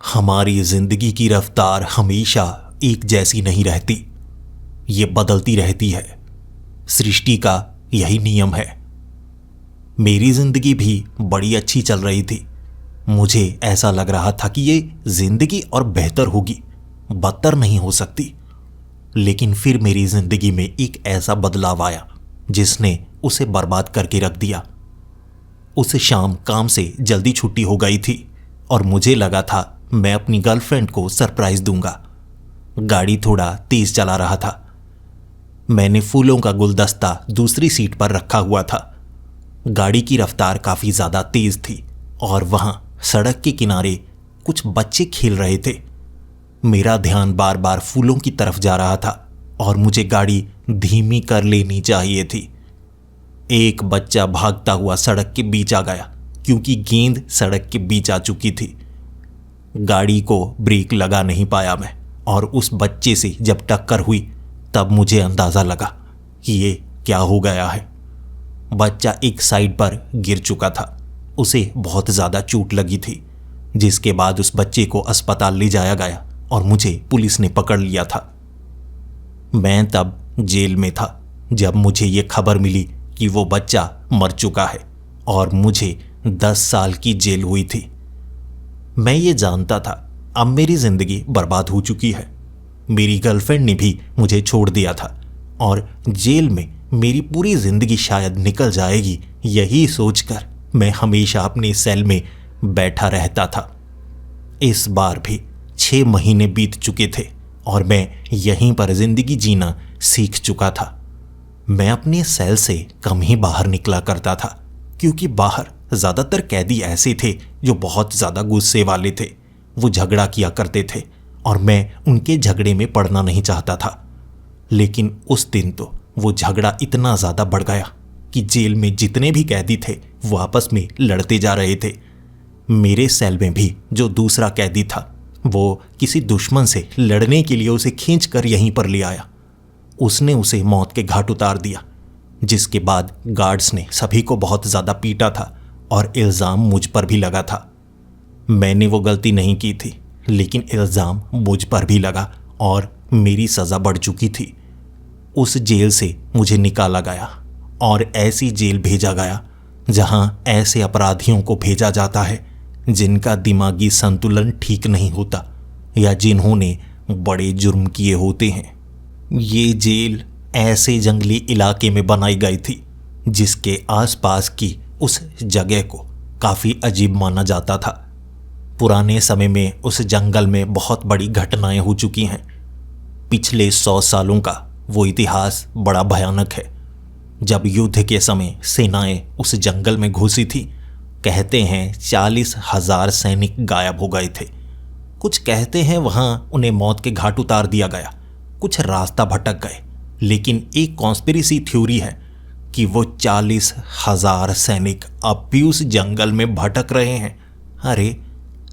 हमारी जिंदगी की रफ्तार हमेशा एक जैसी नहीं रहती, ये बदलती रहती है। सृष्टि का यही नियम है। मेरी जिंदगी भी बड़ी अच्छी चल रही थी। मुझे ऐसा लग रहा था कि ये जिंदगी और बेहतर होगी, बदतर नहीं हो सकती। लेकिन फिर मेरी जिंदगी में एक ऐसा बदलाव आया जिसने उसे बर्बाद करके रख दिया। उस शाम काम से जल्दी छुट्टी हो गई थी और मुझे लगा था मैं अपनी गर्लफ्रेंड को सरप्राइज दूंगा। गाड़ी थोड़ा तेज चला रहा था। मैंने फूलों का गुलदस्ता दूसरी सीट पर रखा हुआ था। गाड़ी की रफ्तार काफी ज्यादा तेज थी और वहां सड़क के किनारे कुछ बच्चे खेल रहे थे। मेरा ध्यान बार बार फूलों की तरफ जा रहा था और मुझे गाड़ी धीमी कर लेनी चाहिए थी। एक बच्चा भागता हुआ सड़क के बीच आ गया क्योंकि गेंद सड़क के बीच आ चुकी थी। गाड़ी को ब्रेक लगा नहीं पाया मैं और उस बच्चे से जब टक्कर हुई तब मुझे अंदाजा लगा कि ये क्या हो गया है। बच्चा एक साइड पर गिर चुका था। उसे बहुत ज़्यादा चोट लगी थी, जिसके बाद उस बच्चे को अस्पताल ले जाया गया और मुझे पुलिस ने पकड़ लिया था। मैं तब जेल में था जब मुझे ये खबर मिली कि वो बच्चा मर चुका है और मुझे 10 साल की जेल हुई थी। मैं ये जानता था अब मेरी जिंदगी बर्बाद हो चुकी है। मेरी गर्लफ्रेंड ने भी मुझे छोड़ दिया था और जेल में मेरी पूरी जिंदगी शायद निकल जाएगी, यही सोचकर मैं हमेशा अपने सेल में बैठा रहता था। इस बार भी 6 महीने बीत चुके थे और मैं यहीं पर जिंदगी जीना सीख चुका था। मैं अपने सेल से कम ही बाहर निकला करता था क्योंकि बाहर ज़्यादातर कैदी ऐसे थे जो बहुत ज़्यादा गुस्से वाले थे। वो झगड़ा किया करते थे और मैं उनके झगड़े में पड़ना नहीं चाहता था। लेकिन उस दिन तो वो झगड़ा इतना ज़्यादा बढ़ गया कि जेल में जितने भी कैदी थे वो आपस में लड़ते जा रहे थे। मेरे सेल में भी जो दूसरा कैदी था वो किसी दुश्मन से लड़ने के लिए उसे खींच कर यहीं पर ले आया। उसने उसे मौत के घाट उतार दिया, जिसके बाद गार्ड्स ने सभी को बहुत ज़्यादा पीटा था और इल्ज़ाम मुझ पर भी लगा था। मैंने वो गलती नहीं की थी, लेकिन इल्ज़ाम मुझ पर भी लगा और मेरी सज़ा बढ़ चुकी थी। उस जेल से मुझे निकाला गया और ऐसी जेल भेजा गया जहां ऐसे अपराधियों को भेजा जाता है जिनका दिमागी संतुलन ठीक नहीं होता या जिन्होंने बड़े जुर्म किए होते हैं। ये जेल ऐसे जंगली इलाके में बनाई गई थी जिसके आसपास की उस जगह को काफ़ी अजीब माना जाता था। पुराने समय में उस जंगल में बहुत बड़ी घटनाएं हो चुकी हैं। पिछले 100 सालों का वो इतिहास बड़ा भयानक है। जब युद्ध के समय सेनाएं उस जंगल में घुसी थी, कहते हैं 40,000 सैनिक गायब हो गए थे। कुछ कहते हैं वहां उन्हें मौत के घाट उतार दिया गया, कुछ रास्ता भटक गए। लेकिन एक कॉन्स्पिरेसी थ्योरी है कि वो 40,000 सैनिक अब भी उस जंगल में भटक रहे हैं। अरे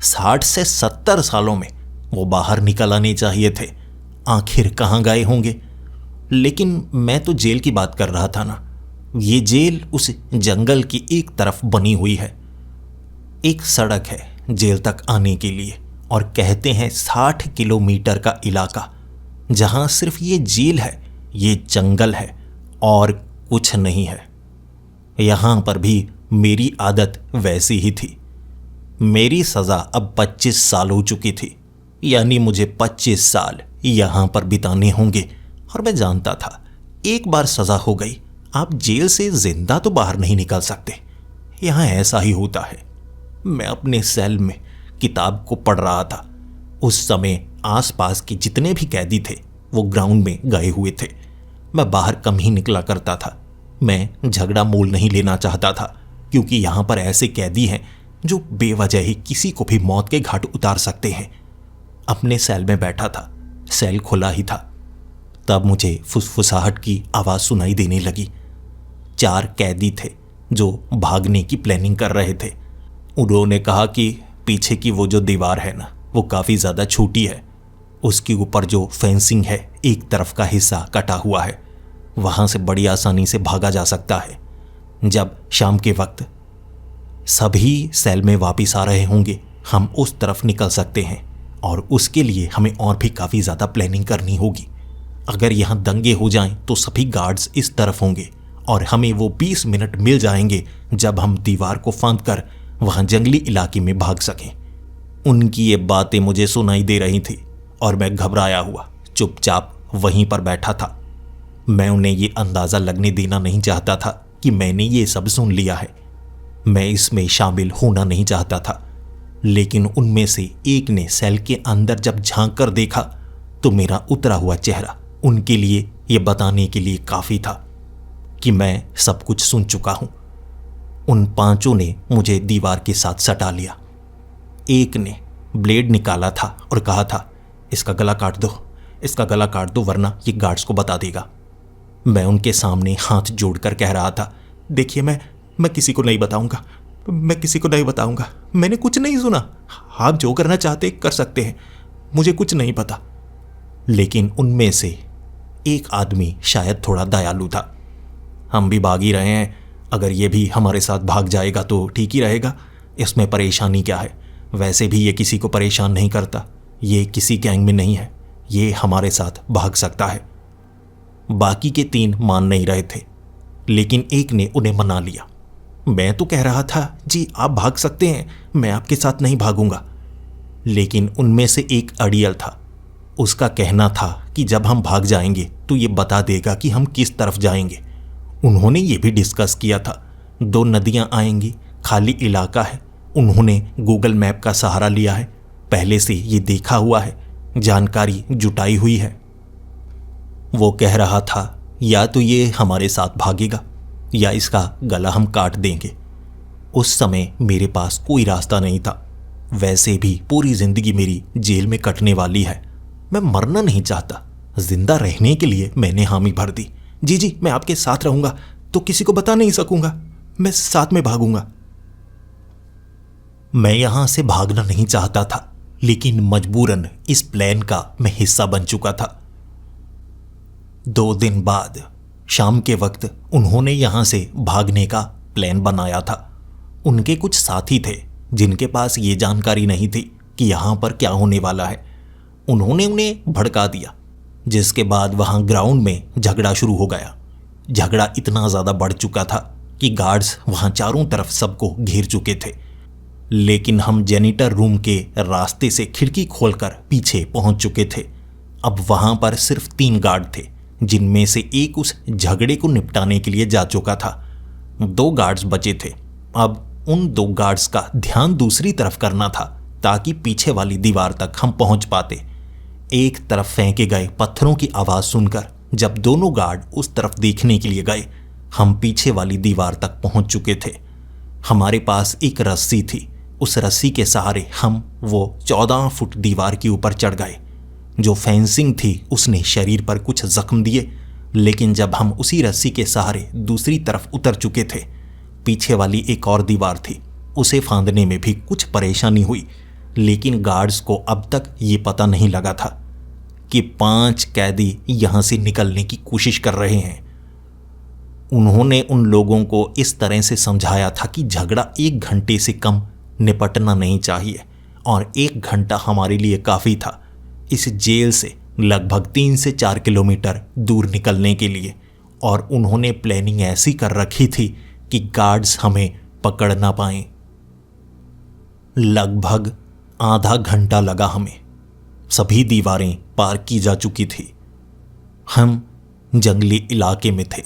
60 से 70 सालों में वो बाहर निकल आने चाहिए थे, आखिर कहाँ गए होंगे। लेकिन मैं तो जेल की बात कर रहा था ना। ये जेल उस जंगल की एक तरफ बनी हुई है। एक सड़क है जेल तक आने के लिए और कहते हैं 60 किलोमीटर का इलाका जहां सिर्फ ये जेल है, ये जंगल है और कुछ नहीं है। यहां पर भी मेरी आदत वैसी ही थी। मेरी सज़ा अब 25 साल हो चुकी थी, यानी मुझे 25 साल यहां पर बिताने होंगे। और मैं जानता था एक बार सज़ा हो गई, आप जेल से जिंदा तो बाहर नहीं निकल सकते। यहां ऐसा ही होता है। मैं अपने सेल में किताब को पढ़ रहा था। उस समय आसपास के जितने भी कैदी थे वो ग्राउंड में गए हुए थे। मैं बाहर कम ही निकला करता था। मैं झगड़ा मोल नहीं लेना चाहता था क्योंकि यहाँ पर ऐसे कैदी हैं जो बेवजह ही किसी को भी मौत के घाट उतार सकते हैं। अपने सेल में बैठा था, सेल खुला ही था, तब मुझे फुसफुसाहट की आवाज़ सुनाई देने लगी। 4 कैदी थे जो भागने की प्लानिंग कर रहे थे। उन्होंने कहा कि पीछे की वो जो दीवार है ना, वो काफ़ी ज़्यादा छोटी है। उसके ऊपर जो फेंसिंग है, एक तरफ का हिस्सा कटा हुआ है, वहाँ से बड़ी आसानी से भागा जा सकता है। जब शाम के वक्त सभी सेल में वापस आ रहे होंगे हम उस तरफ निकल सकते हैं और उसके लिए हमें और भी काफ़ी ज़्यादा प्लानिंग करनी होगी। अगर यहाँ दंगे हो जाएं तो सभी गार्ड्स इस तरफ होंगे और हमें वो 20 मिनट मिल जाएंगे जब हम दीवार को फांद कर वहाँ जंगली इलाके में भाग सकें। उनकी ये बातें मुझे सुनाई दे रही थी और मैं घबराया हुआ चुपचाप वहीं पर बैठा था। मैं उन्हें ये अंदाज़ा लगने देना नहीं चाहता था कि मैंने ये सब सुन लिया है। मैं इसमें शामिल होना नहीं चाहता था, लेकिन उनमें से एक ने सेल के अंदर जब झांक कर देखा तो मेरा उतरा हुआ चेहरा उनके लिए ये बताने के लिए काफ़ी था कि मैं सब कुछ सुन चुका हूँ। उन पांचों ने मुझे दीवार के साथ सटा लिया। एक ने ब्लेड निकाला था और कहा था, इसका गला काट दो, इसका गला काट दो वरना ये गार्ड्स को बता देगा। मैं उनके सामने हाथ जोड़कर कह रहा था, देखिए मैं किसी को नहीं बताऊंगा, मैं किसी को नहीं बताऊंगा, मैंने कुछ नहीं सुना। आप जो करना चाहते कर सकते हैं, मुझे कुछ नहीं पता। लेकिन उनमें से एक आदमी शायद थोड़ा दयालु था। हम भी भाग ही रहे हैं, अगर ये भी हमारे साथ भाग जाएगा तो ठीक ही रहेगा, इसमें परेशानी क्या है। वैसे भी ये किसी को परेशान नहीं करता, ये किसी गैंग में नहीं है, ये हमारे साथ भाग सकता है। बाकी के 3 मान नहीं रहे थे, लेकिन एक ने उन्हें मना लिया। मैं तो कह रहा था, जी आप भाग सकते हैं, मैं आपके साथ नहीं भागूंगा। लेकिन उनमें से एक अड़ियल था। उसका कहना था कि जब हम भाग जाएंगे तो ये बता देगा कि हम किस तरफ जाएंगे। उन्होंने ये भी डिस्कस किया था, 2 नदियां आएंगी, खाली इलाका है। उन्होंने गूगल मैप का सहारा लिया है, पहले से ये देखा हुआ है, जानकारी जुटाई हुई है। वो कह रहा था या तो ये हमारे साथ भागेगा या इसका गला हम काट देंगे। उस समय मेरे पास कोई रास्ता नहीं था। वैसे भी पूरी जिंदगी मेरी जेल में कटने वाली है। मैं मरना नहीं चाहता, जिंदा रहने के लिए मैंने हामी भर दी। जी मैं आपके साथ रहूंगा, तो किसी को बता नहीं सकूंगा, मैं साथ में भागूंगा। मैं यहां से भागना नहीं चाहता था, लेकिन मजबूरन इस प्लान का मैं हिस्सा बन चुका था। 2 दिन बाद शाम के वक्त उन्होंने यहां से भागने का प्लान बनाया था। उनके कुछ साथी थे जिनके पास ये जानकारी नहीं थी कि यहां पर क्या होने वाला है। उन्होंने उन्हें भड़का दिया, जिसके बाद वहां ग्राउंड में झगड़ा शुरू हो गया। झगड़ा इतना ज़्यादा बढ़ चुका था कि गार्ड्स वहां चारों तरफ सबको घेर चुके थे। लेकिन हम जेनिटर रूम के रास्ते से खिड़की खोलकर पीछे पहुंच चुके थे। अब वहां पर सिर्फ 3 गार्ड थे, जिनमें से एक उस झगड़े को निपटाने के लिए जा चुका था। 2 गार्ड्स बचे थे। अब उन 2 गार्ड्स का ध्यान दूसरी तरफ करना था ताकि पीछे वाली दीवार तक हम पहुंच पाते। एक तरफ फेंके गए पत्थरों की आवाज़ सुनकर जब दोनों गार्ड उस तरफ देखने के लिए गए, हम पीछे वाली दीवार तक पहुंच चुके थे। हमारे पास एक रस्सी थी। उस रस्सी के सहारे हम वो 14 फुट दीवार के ऊपर चढ़ गए। जो फेंसिंग थी उसने शरीर पर कुछ जख्म दिए, लेकिन जब हम उसी रस्सी के सहारे दूसरी तरफ उतर चुके थे, पीछे वाली एक और दीवार थी, उसे फांदने में भी कुछ परेशानी हुई। लेकिन गार्ड्स को अब तक ये पता नहीं लगा था कि 5 कैदी यहां से निकलने की कोशिश कर रहे हैं। उन्होंने उन लोगों को इस तरह से समझाया था कि झगड़ा 1 घंटे से कम निपटना नहीं चाहिए और 1 घंटा हमारे लिए काफ़ी था इस जेल से लगभग 3 से 4 किलोमीटर दूर निकलने के लिए। और उन्होंने प्लानिंग ऐसी कर रखी थी कि गार्ड्स हमें पकड़ ना पाएं। लगभग आधा घंटा लगा हमें। सभी दीवारें पार की जा चुकी थी। हम जंगली इलाके में थे।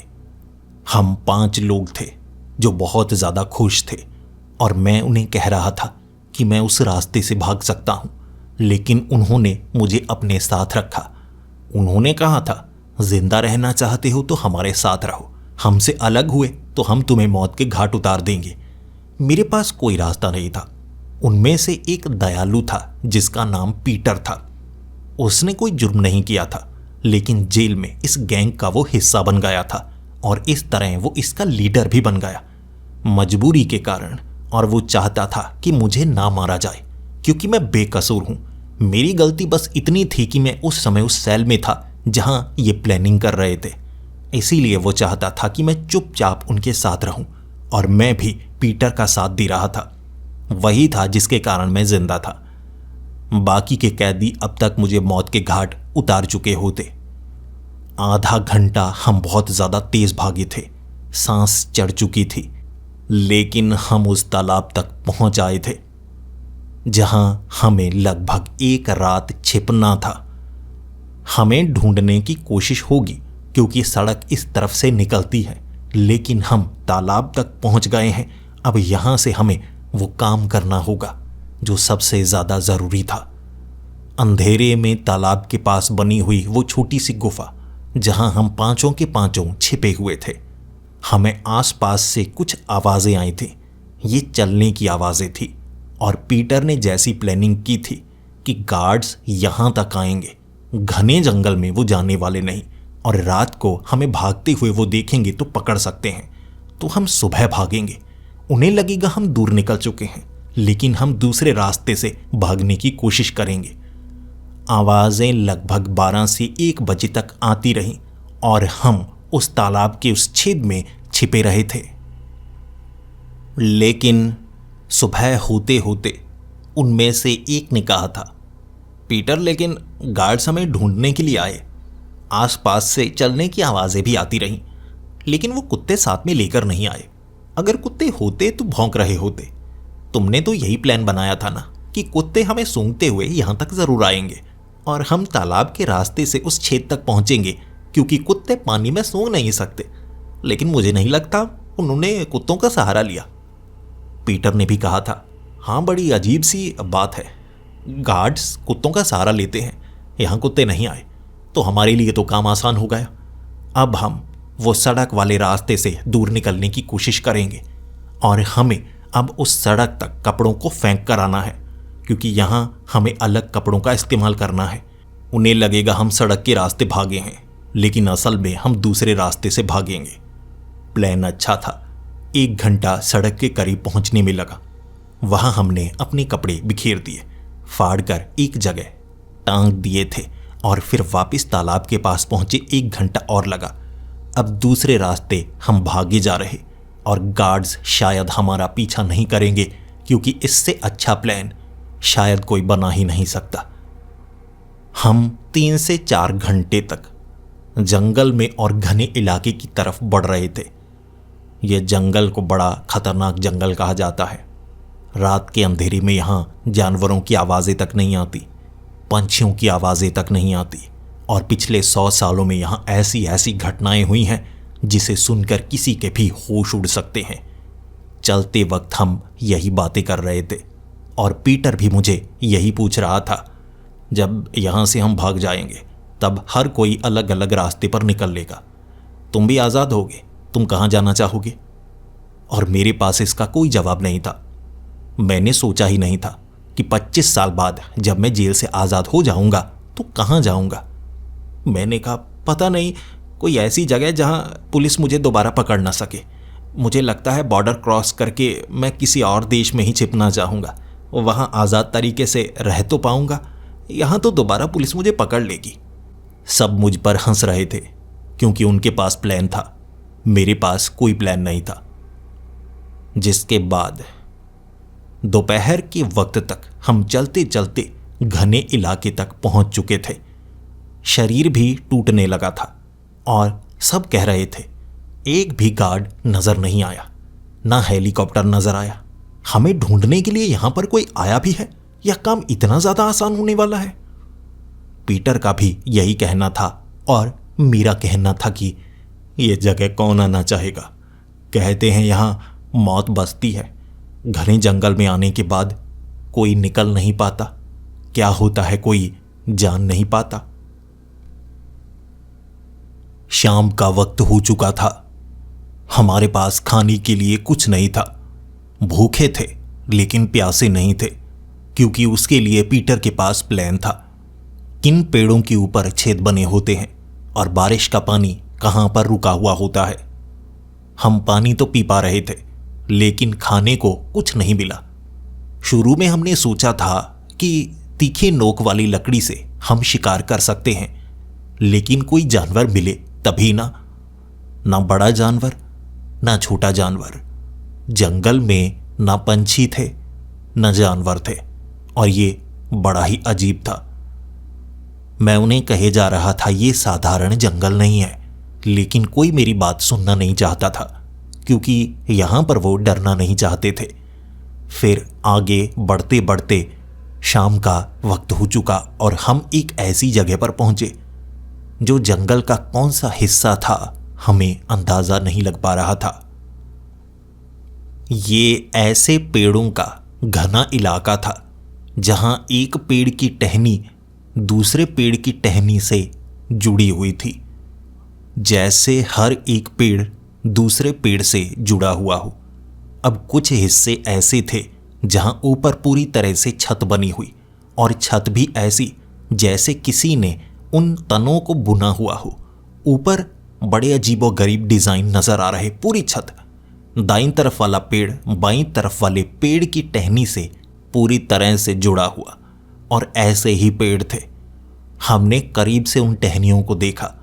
हम 5 लोग थे जो बहुत ज़्यादा खुश थे और मैं उन्हें कह रहा था कि मैं उस रास्ते से भाग सकता हूँ, लेकिन उन्होंने मुझे अपने साथ रखा। उन्होंने कहा था, जिंदा रहना चाहते हो तो हमारे साथ रहो, हमसे अलग हुए तो हम तुम्हें मौत के घाट उतार देंगे। मेरे पास कोई रास्ता नहीं था। उनमें से एक दयालु था जिसका नाम पीटर था। उसने कोई जुर्म नहीं किया था, लेकिन जेल में इस गैंग का वो हिस्सा बन गया था और इस तरह वो इसका लीडर भी बन गया मजबूरी के कारण। और वो चाहता था कि मुझे ना मारा जाए क्योंकि मैं बेकसूर हूँ। मेरी गलती बस इतनी थी कि मैं उस समय उस सेल में था जहाँ ये प्लानिंग कर रहे थे। इसीलिए वो चाहता था कि मैं चुपचाप उनके साथ रहूं और मैं भी पीटर का साथ दे रहा था। वही था जिसके कारण मैं जिंदा था। बाकी के कैदी अब तक मुझे मौत के घाट उतार चुके होते। आधा घंटा हम बहुत ज्यादा तेज भागे थे, सांस चढ़ चुकी थी, लेकिन हम उस तालाब तक पहुंच आए थे जहां हमें लगभग एक रात छिपना था। हमें ढूंढने की कोशिश होगी क्योंकि सड़क इस तरफ से निकलती है, लेकिन हम तालाब तक पहुंच गए हैं। अब यहां से हमें वो काम करना होगा जो सबसे ज्यादा जरूरी था। अंधेरे में तालाब के पास बनी हुई वो छोटी सी गुफा जहां हम पांचों के पांचों छिपे हुए थे। हमें आसपास से कुछ आवाजें आई थी। ये चलने की आवाजें थी और पीटर ने जैसी प्लानिंग की थी कि गार्ड्स यहां तक आएंगे, घने जंगल में वो जाने वाले नहीं, और रात को हमें भागते हुए वो देखेंगे तो पकड़ सकते हैं। तो हम सुबह भागेंगे, उन्हें लगेगा हम दूर निकल चुके हैं, लेकिन हम दूसरे रास्ते से भागने की कोशिश करेंगे। आवाजें लगभग 12 से 1 बजे तक आती रहीं और हम उस तालाब के उस छेद में छिपे रहे थे। लेकिन सुबह होते होते उनमें से एक ने कहा था, पीटर, लेकिन गार्ड्स हमें ढूंढने के लिए आए। आसपास से चलने की आवाजें भी आती रहीं, लेकिन वो कुत्ते साथ में लेकर नहीं आए। अगर कुत्ते होते तो भौंक रहे होते। तुमने तो यही प्लान बनाया था ना कि कुत्ते हमें सूंघते हुए यहां तक जरूर आएंगे और हम तालाब के रास्ते से उस छेद तक पहुंचेंगे, क्योंकि कुत्ते पानी में सूंघ नहीं सकते। लेकिन मुझे नहीं लगता उन्होंने कुत्तों का सहारा लिया। पीटर ने भी कहा था, हाँ, बड़ी अजीब सी बात है, गार्ड्स कुत्तों का सहारा लेते हैं, यहां कुत्ते नहीं आए, तो हमारे लिए तो काम आसान हो गया। अब हम वो सड़क वाले रास्ते से दूर निकलने की कोशिश करेंगे और हमें अब उस सड़क तक कपड़ों को फेंक कर आना है, क्योंकि यहां हमें अलग कपड़ों का इस्तेमाल करना है। उन्हें लगेगा हम सड़क के रास्ते भागे हैं, लेकिन असल में हम दूसरे रास्ते से भागेंगे। प्लान अच्छा था। 1 घंटा सड़क के करीब पहुंचने में लगा। वहां हमने अपने कपड़े बिखेर दिए, फाड़कर एक जगह टांग दिए थे और फिर वापस तालाब के पास पहुंचे। 1 घंटा और लगा। अब दूसरे रास्ते हम भागे जा रहे और गार्ड्स शायद हमारा पीछा नहीं करेंगे, क्योंकि इससे अच्छा प्लान शायद कोई बना ही नहीं सकता। हम 3 से 4 घंटे तक जंगल में और घने इलाके की तरफ बढ़ रहे थे। यह जंगल को बड़ा खतरनाक जंगल कहा जाता है। रात के अंधेरे में यहां जानवरों की आवाजें तक नहीं आती, पंछियों की आवाजें तक नहीं आती, और पिछले 100 सालों में यहां ऐसी ऐसी घटनाएं हुई हैं जिसे सुनकर किसी के भी होश उड़ सकते हैं। चलते वक्त हम यही बातें कर रहे थे और पीटर भी मुझे यही पूछ रहा था। जब यहां से हम भाग जाएंगे तब हर कोई अलग अलग रास्ते पर निकल लेगा। तुम भी आज़ाद होगे, तुम कहाँ जाना चाहोगे? और मेरे पास इसका कोई जवाब नहीं था। मैंने सोचा ही नहीं था कि 25 साल बाद जब मैं जेल से आज़ाद हो जाऊंगा तो कहाँ जाऊंगा। मैंने कहा, पता नहीं, कोई ऐसी जगह जहां पुलिस मुझे दोबारा पकड़ ना सके। मुझे लगता है बॉर्डर क्रॉस करके मैं किसी और देश में ही छिपना चाहूँगा, वहां आज़ाद तरीके से रह तो पाऊंगा, यहाँ तो दोबारा पुलिस मुझे पकड़ लेगी। सब मुझ पर हंस रहे थे क्योंकि उनके पास प्लान था, मेरे पास कोई प्लान नहीं था। जिसके बाद दोपहर के वक्त तक हम चलते चलते घने इलाके तक पहुंच चुके थे। शरीर भी टूटने लगा था और सब कह रहे थे। एक भी गार्ड नजर नहीं आया, ना हेलीकॉप्टर नजर आया। हमें ढूंढने के लिए यहां पर कोई आया भी है या काम इतना ज्यादा आसान होने वाला है? पीटर का भी यही कहना था और मेरा कहना था कि यह जगह कौन आना चाहेगा। कहते हैं यहां मौत बसती है। घने जंगल में आने के बाद कोई निकल नहीं पाता, क्या होता है कोई जान नहीं पाता। शाम का वक्त हो चुका था। हमारे पास खाने के लिए कुछ नहीं था। भूखे थे लेकिन प्यासे नहीं थे, क्योंकि उसके लिए पीटर के पास प्लान था। किन पेड़ों के ऊपर छेद बने होते हैं और बारिश का पानी कहां पर रुका हुआ होता है। हम पानी तो पी पा रहे थे लेकिन खाने को कुछ नहीं मिला। शुरू में हमने सोचा था कि तीखे नोक वाली लकड़ी से हम शिकार कर सकते हैं, लेकिन कोई जानवर मिले तभी ना बड़ा जानवर ना छोटा जानवर। जंगल में ना पंछी थे न जानवर थे और ये बड़ा ही अजीब था। मैं उन्हें कहे जा रहा था ये साधारण जंगल नहीं है, लेकिन कोई मेरी बात सुनना नहीं चाहता था क्योंकि यहां पर वो डरना नहीं चाहते थे। फिर आगे बढ़ते बढ़ते शाम का वक्त हो चुका और हम एक ऐसी जगह पर पहुंचे जो जंगल का कौन सा हिस्सा था हमें अंदाजा नहीं लग पा रहा था। ये ऐसे पेड़ों का घना इलाका था जहां एक पेड़ की टहनी दूसरे पेड़ की टहनी से जुड़ी हुई थी, जैसे हर एक पेड़ दूसरे पेड़ से जुड़ा हुआ हो। अब कुछ हिस्से ऐसे थे जहां ऊपर पूरी तरह से छत बनी हुई और छत भी ऐसी जैसे किसी ने उन तनों को बुना हुआ हो। ऊपर बड़े अजीबोगरीब डिजाइन नजर आ रहे पूरी छत। दाईं तरफ वाला पेड़ बाईं तरफ वाले पेड़ की टहनी से पूरी तरह से जुड़ा हुआ और ऐसे ही पेड़ थे। हमने करीब से उन टहनियों को देखा।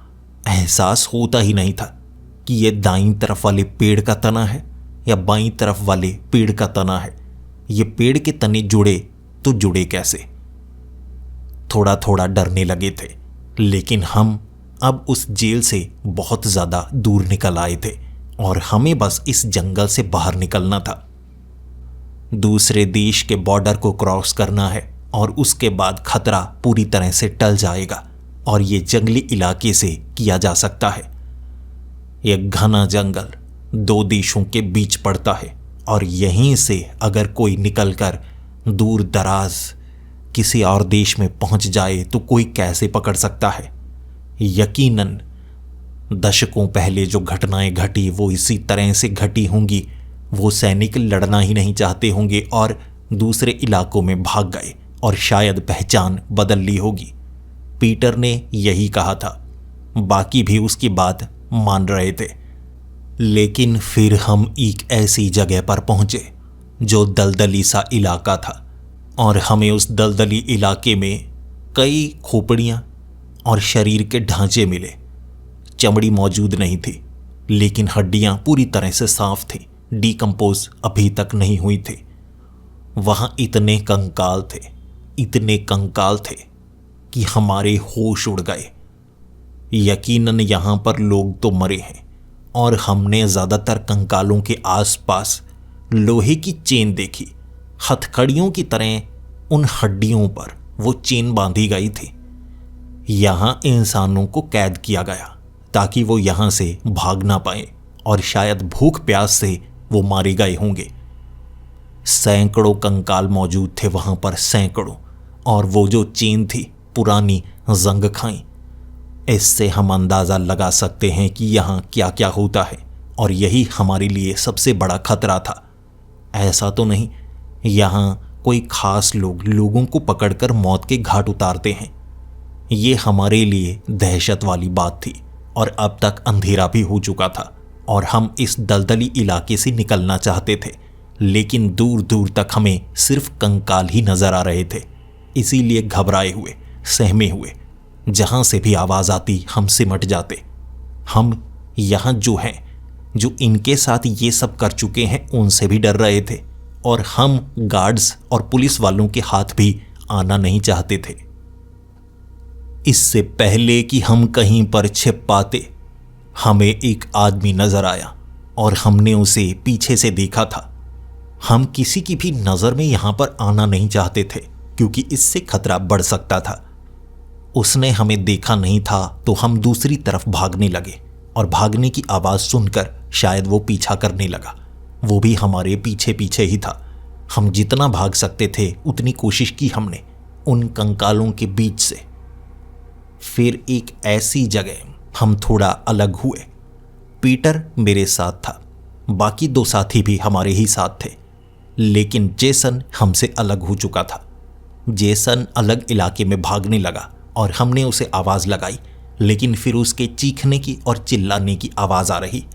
एहसास होता ही नहीं था कि ये दाईं तरफ वाले पेड़ का तना है या बाईं तरफ वाले पेड़ का तना है। ये पेड़ के तने जुड़े तो जुड़े कैसे? थोड़ा थोड़ा डरने लगे थे, लेकिन हम अब उस जेल से बहुत ज़्यादा दूर निकल आए थे और हमें बस इस जंगल से बाहर निकलना था। दूसरे देश के बॉर्डर को क्रॉस करना है और उसके बाद खतरा पूरी तरह से टल जाएगा और ये जंगली इलाके से किया जा सकता है। यह घना जंगल दो देशों के बीच पड़ता है और यहीं से अगर कोई निकलकर दूर दराज किसी और देश में पहुंच जाए तो कोई कैसे पकड़ सकता है? यकीनन दशकों पहले जो घटनाएं घटी वो इसी तरह से घटी होंगी। वो सैनिक लड़ना ही नहीं चाहते होंगे और दूसरे इलाकों में भाग गए और शायद पहचान बदल ली होगी। पीटर ने यही कहा था। बाकी भी उसकी बात मान रहे थे। लेकिन फिर हम एक ऐसी जगह पर पहुंचे जो दलदली सा इलाका था और हमें उस दलदली इलाके में कई खोपड़ियां और शरीर के ढांचे मिले। चमड़ी मौजूद नहीं थी, लेकिन हड्डियां पूरी तरह से साफ थी, डिकम्पोज अभी तक नहीं हुई थी। वहां इतने कंकाल थे कि हमारे होश उड़ गए। यकीनन यहां पर लोग तो मरे हैं और हमने ज़्यादातर कंकालों के आसपास लोहे की चेन देखी। हथकड़ियों की तरह उन हड्डियों पर वो चेन बांधी गई थी। यहां इंसानों को कैद किया गया ताकि वो यहां से भाग ना पाए और शायद भूख प्यास से वो मारे गए होंगे। सैकड़ों कंकाल मौजूद थे वहां पर, सैकड़ों। और वो जो चेन थी पुरानी जंग खाई। इससे हम अंदाज़ा लगा सकते हैं कि यहाँ क्या क्या होता है और यही हमारे लिए सबसे बड़ा खतरा था। ऐसा तो नहीं यहाँ कोई खास लोगों को पकड़कर मौत के घाट उतारते हैं। ये हमारे लिए दहशत वाली बात थी और अब तक अंधेरा भी हो चुका था और हम इस दलदली इलाके से निकलना चाहते थे, लेकिन दूर दूर तक हमें सिर्फ कंकाल ही नजर आ रहे थे। इसीलिए घबराए हुए, सहमे हुए, जहां से भी आवाज आती हम सिमट जाते। हम यहाँ जो हैं, जो इनके साथ ये सब कर चुके हैं, उनसे भी डर रहे थे और हम गार्ड्स और पुलिस वालों के हाथ भी आना नहीं चाहते थे। इससे पहले कि हम कहीं पर छिप पाते, हमें एक आदमी नजर आया और हमने उसे पीछे से देखा था। हम किसी की भी नजर में यहां पर आना नहीं चाहते थे क्योंकि इससे खतरा बढ़ सकता था। उसने हमें देखा नहीं था तो हम दूसरी तरफ भागने लगे और भागने की आवाज सुनकर शायद वो पीछा करने लगा। वो भी हमारे पीछे पीछे ही था। हम जितना भाग सकते थे उतनी कोशिश की हमने उन कंकालों के बीच से। फिर एक ऐसी जगह हम थोड़ा अलग हुए। पीटर मेरे साथ था, बाकी दो साथी भी हमारे ही साथ थे, लेकिन जेसन हमसे अलग हो चुका था। जेसन अलग इलाके में भागने लगा और हमने उसे आवाज़ लगाई, लेकिन फिर उसके चीखने की और चिल्लाने की आवाज़ आ रही।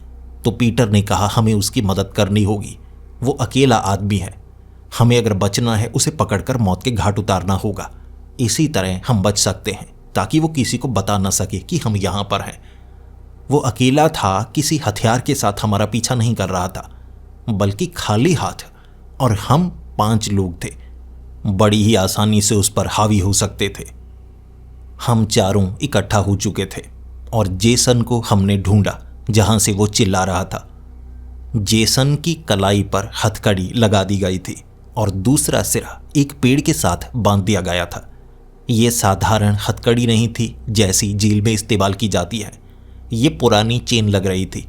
तो पीटर ने कहा हमें उसकी मदद करनी होगी। वो अकेला आदमी है, हमें अगर बचना है उसे पकड़कर मौत के घाट उतारना होगा। इसी तरह हम बच सकते हैं ताकि वो किसी को बता ना सके कि हम यहाँ पर हैं। वो अकेला था, किसी हथियार के साथ हमारा पीछा नहीं कर रहा था, बल्कि खाली हाथ, और हम 5 लोग थे, बड़ी ही आसानी से उस पर हावी हो सकते थे। हम चारों इकट्ठा हो चुके थे और जेसन को हमने ढूंढा जहां से वो चिल्ला रहा था। जेसन की कलाई पर हथकड़ी लगा दी गई थी और दूसरा सिरा एक पेड़ के साथ बांध दिया गया था। ये साधारण हथकड़ी नहीं थी जैसी जेल में इस्तेमाल की जाती है। ये पुरानी चेन लग रही थी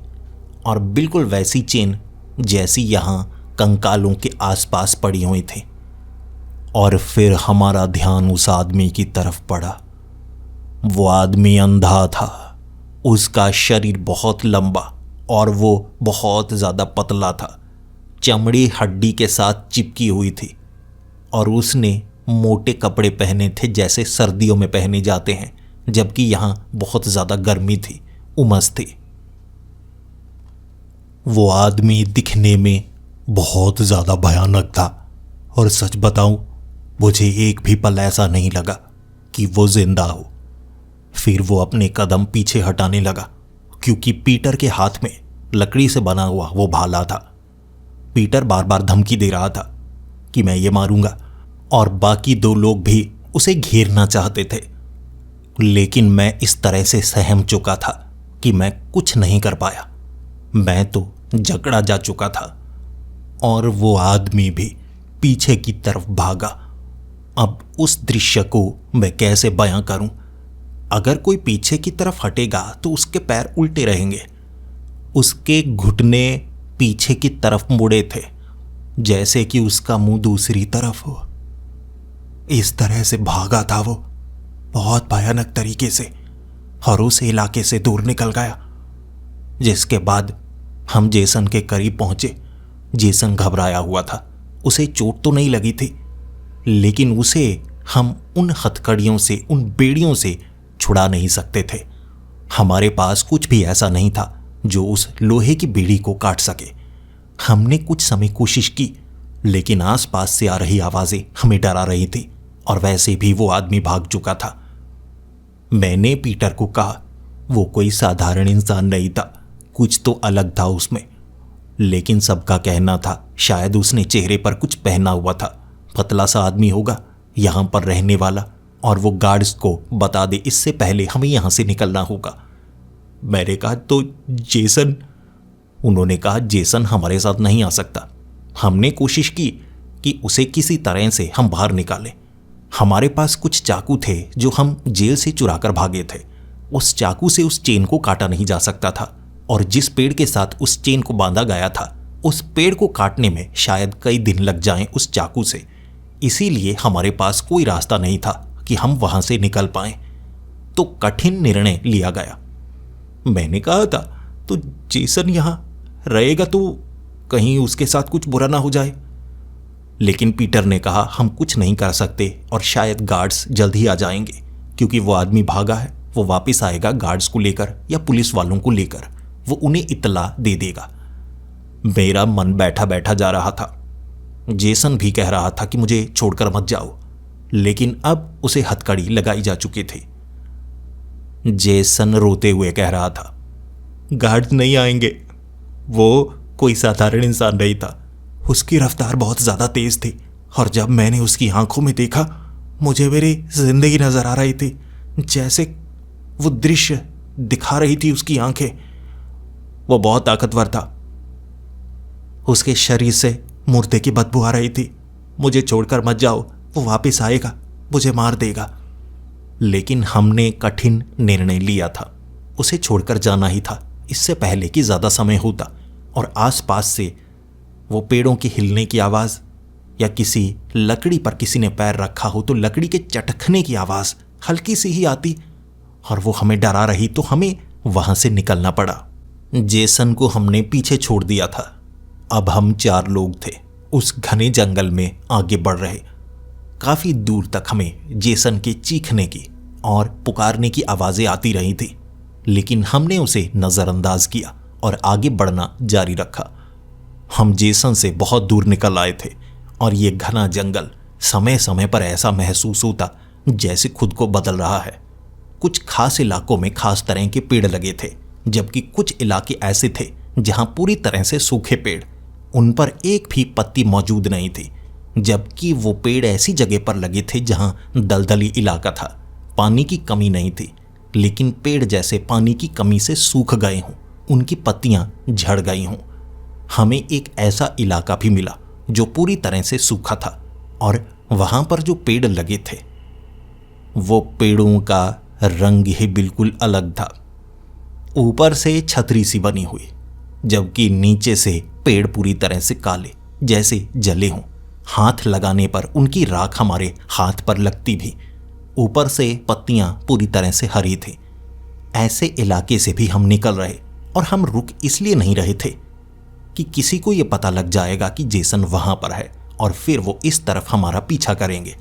और बिल्कुल वैसी चेन जैसी यहाँ कंकालों के आसपास पड़ी हुई थी। और फिर हमारा ध्यान उस आदमी की तरफ पड़ा। वो आदमी अंधा था, उसका शरीर बहुत लंबा और वो बहुत ज़्यादा पतला था, चमड़ी हड्डी के साथ चिपकी हुई थी और उसने मोटे कपड़े पहने थे जैसे सर्दियों में पहने जाते हैं, जबकि यहाँ बहुत ज़्यादा गर्मी थी, उमस थी। वो आदमी दिखने में बहुत ज़्यादा भयानक था और सच बताऊं, मुझे एक भी पल ऐसा नहीं लगा कि वो जिंदा हो। फिर वो अपने कदम पीछे हटाने लगा क्योंकि पीटर के हाथ में लकड़ी से बना हुआ वो भाला था। पीटर बार बार धमकी दे रहा था कि मैं ये मारूंगा और बाकी 2 लोग भी उसे घेरना चाहते थे, लेकिन मैं इस तरह से सहम चुका था कि मैं कुछ नहीं कर पाया। मैं तो जकड़ा जा चुका था और वो आदमी भी पीछे की तरफ भागा। अब उस दृश्य को मैं कैसे बयां करूं? अगर कोई पीछे की तरफ हटेगा तो उसके पैर उल्टे रहेंगे। उसके घुटने पीछे की तरफ मुड़े थे जैसे कि उसका मुंह दूसरी तरफ हो। इस तरह से भागा था वो बहुत भयानक तरीके से और उस इलाके से दूर निकल गया। जिसके बाद हम जेसन के करीब पहुंचे। जेसन घबराया हुआ था। उसे चोट तो नहीं लगी थी, लेकिन उसे हम उन हथकड़ियों से, उन बेड़ियों से छुड़ा नहीं सकते थे। हमारे पास कुछ भी ऐसा नहीं था जो उस लोहे की बेड़ी को काट सके। हमने कुछ समय कोशिश की, लेकिन आसपास से आ रही आवाजें हमें डरा रही थी और वैसे भी वो आदमी भाग चुका था। मैंने पीटर को कहा, वो कोई साधारण इंसान नहीं था, कुछ तो अलग था उसमें। लेकिन सबका कहना था शायद उसने चेहरे पर कुछ पहना हुआ था। पतला सा आदमी होगा यहां पर रहने वाला, और वो गार्ड्स को बता दे इससे पहले हमें यहां से निकलना होगा। मैंने कहा, तो जेसन? उन्होंने कहा, जेसन हमारे साथ नहीं आ सकता। हमने कोशिश की कि उसे किसी तरह से हम बाहर निकालें। हमारे पास कुछ चाकू थे जो हम जेल से चुरा कर भागे थे। उस चाकू से उस चेन को काटा नहीं जा सकता था, और जिस पेड़ के साथ उस चेन को बांधा गया था उस पेड़ को काटने में शायद कई दिन लग जाएं उस चाकू से। इसीलिए हमारे पास कोई रास्ता नहीं था कि हम वहां से निकल पाएं। तो कठिन निर्णय लिया गया। मैंने कहा था, तो जेसन यहां रहेगा तो कहीं उसके साथ कुछ बुरा ना हो जाए। लेकिन पीटर ने कहा, हम कुछ नहीं कर सकते और शायद गार्ड्स जल्द ही आ जाएंगे, क्योंकि वो आदमी भागा है। वो वापस आएगा गार्ड्स को लेकर या पुलिस वालों को लेकर, वो उन्हें इत्तला दे देगा। मेरा मन बैठा बैठा जा रहा था। जेसन भी कह रहा था कि मुझे छोड़कर मत जाओ, लेकिन अब उसे हथकड़ी लगाई जा चुकी थी। जेसन रोते हुए कह रहा था, गार्ड्स नहीं आएंगे। वो कोई साधारण इंसान नहीं था। उसकी रफ्तार बहुत ज्यादा तेज थी, और जब मैंने उसकी आंखों में देखा, मुझे मेरी जिंदगी नजर आ रही थी। जैसे वो दृश्य दिखा रही थी उसकी आंखें। वो बहुत ताकतवर था। उसके शरीर से मुर्दे की बदबू आ रही थी। मुझे छोड़कर मत जाओ, वो वापस आएगा, मुझे मार देगा। लेकिन हमने कठिन निर्णय लिया था। उसे छोड़कर जाना ही था, इससे पहले कि ज्यादा समय होता और आसपास से वो पेड़ों के हिलने की आवाज या किसी लकड़ी पर किसी ने पैर रखा हो तो लकड़ी के चटकने की आवाज हल्की सी ही आती, और वो हमें डरा रही, तो हमें वहां से निकलना पड़ा। जेसन को हमने पीछे छोड़ दिया था। अब हम 4 लोग थे, उस घने जंगल में आगे बढ़ रहे। काफी दूर तक हमें जेसन के चीखने की और पुकारने की आवाजें आती रही थी, लेकिन हमने उसे नजरअंदाज किया और आगे बढ़ना जारी रखा। हम जेसन से बहुत दूर निकल आए थे, और ये घना जंगल समय समय पर ऐसा महसूस होता जैसे खुद को बदल रहा है। कुछ खास इलाकों में खास तरह के पेड़ लगे थे, जबकि कुछ इलाके ऐसे थे जहां पूरी तरह से सूखे पेड़, उन पर एक भी पत्ती मौजूद नहीं थी। जबकि वो पेड़ ऐसी जगह पर लगे थे जहां दलदली इलाका था, पानी की कमी नहीं थी, लेकिन पेड़ जैसे पानी की कमी से सूख गए हों, उनकी पत्तियां झड़ गई हों। हमें एक ऐसा इलाका भी मिला जो पूरी तरह से सूखा था, और वहां पर जो पेड़ लगे थे वो पेड़ों का रंग ही बिल्कुल अलग था। ऊपर से छतरी सी बनी हुई, जबकि नीचे से पेड़ पूरी तरह से काले जैसे जले हों। हाथ लगाने पर उनकी राख हमारे हाथ पर लगती भी। ऊपर से पत्तियां पूरी तरह से हरी थी। ऐसे इलाके से भी हम निकल रहे, और हम रुक इसलिए नहीं रहे थे कि किसी को यह पता लग जाएगा कि जेसन वहां पर है और फिर वो इस तरफ हमारा पीछा करेंगे।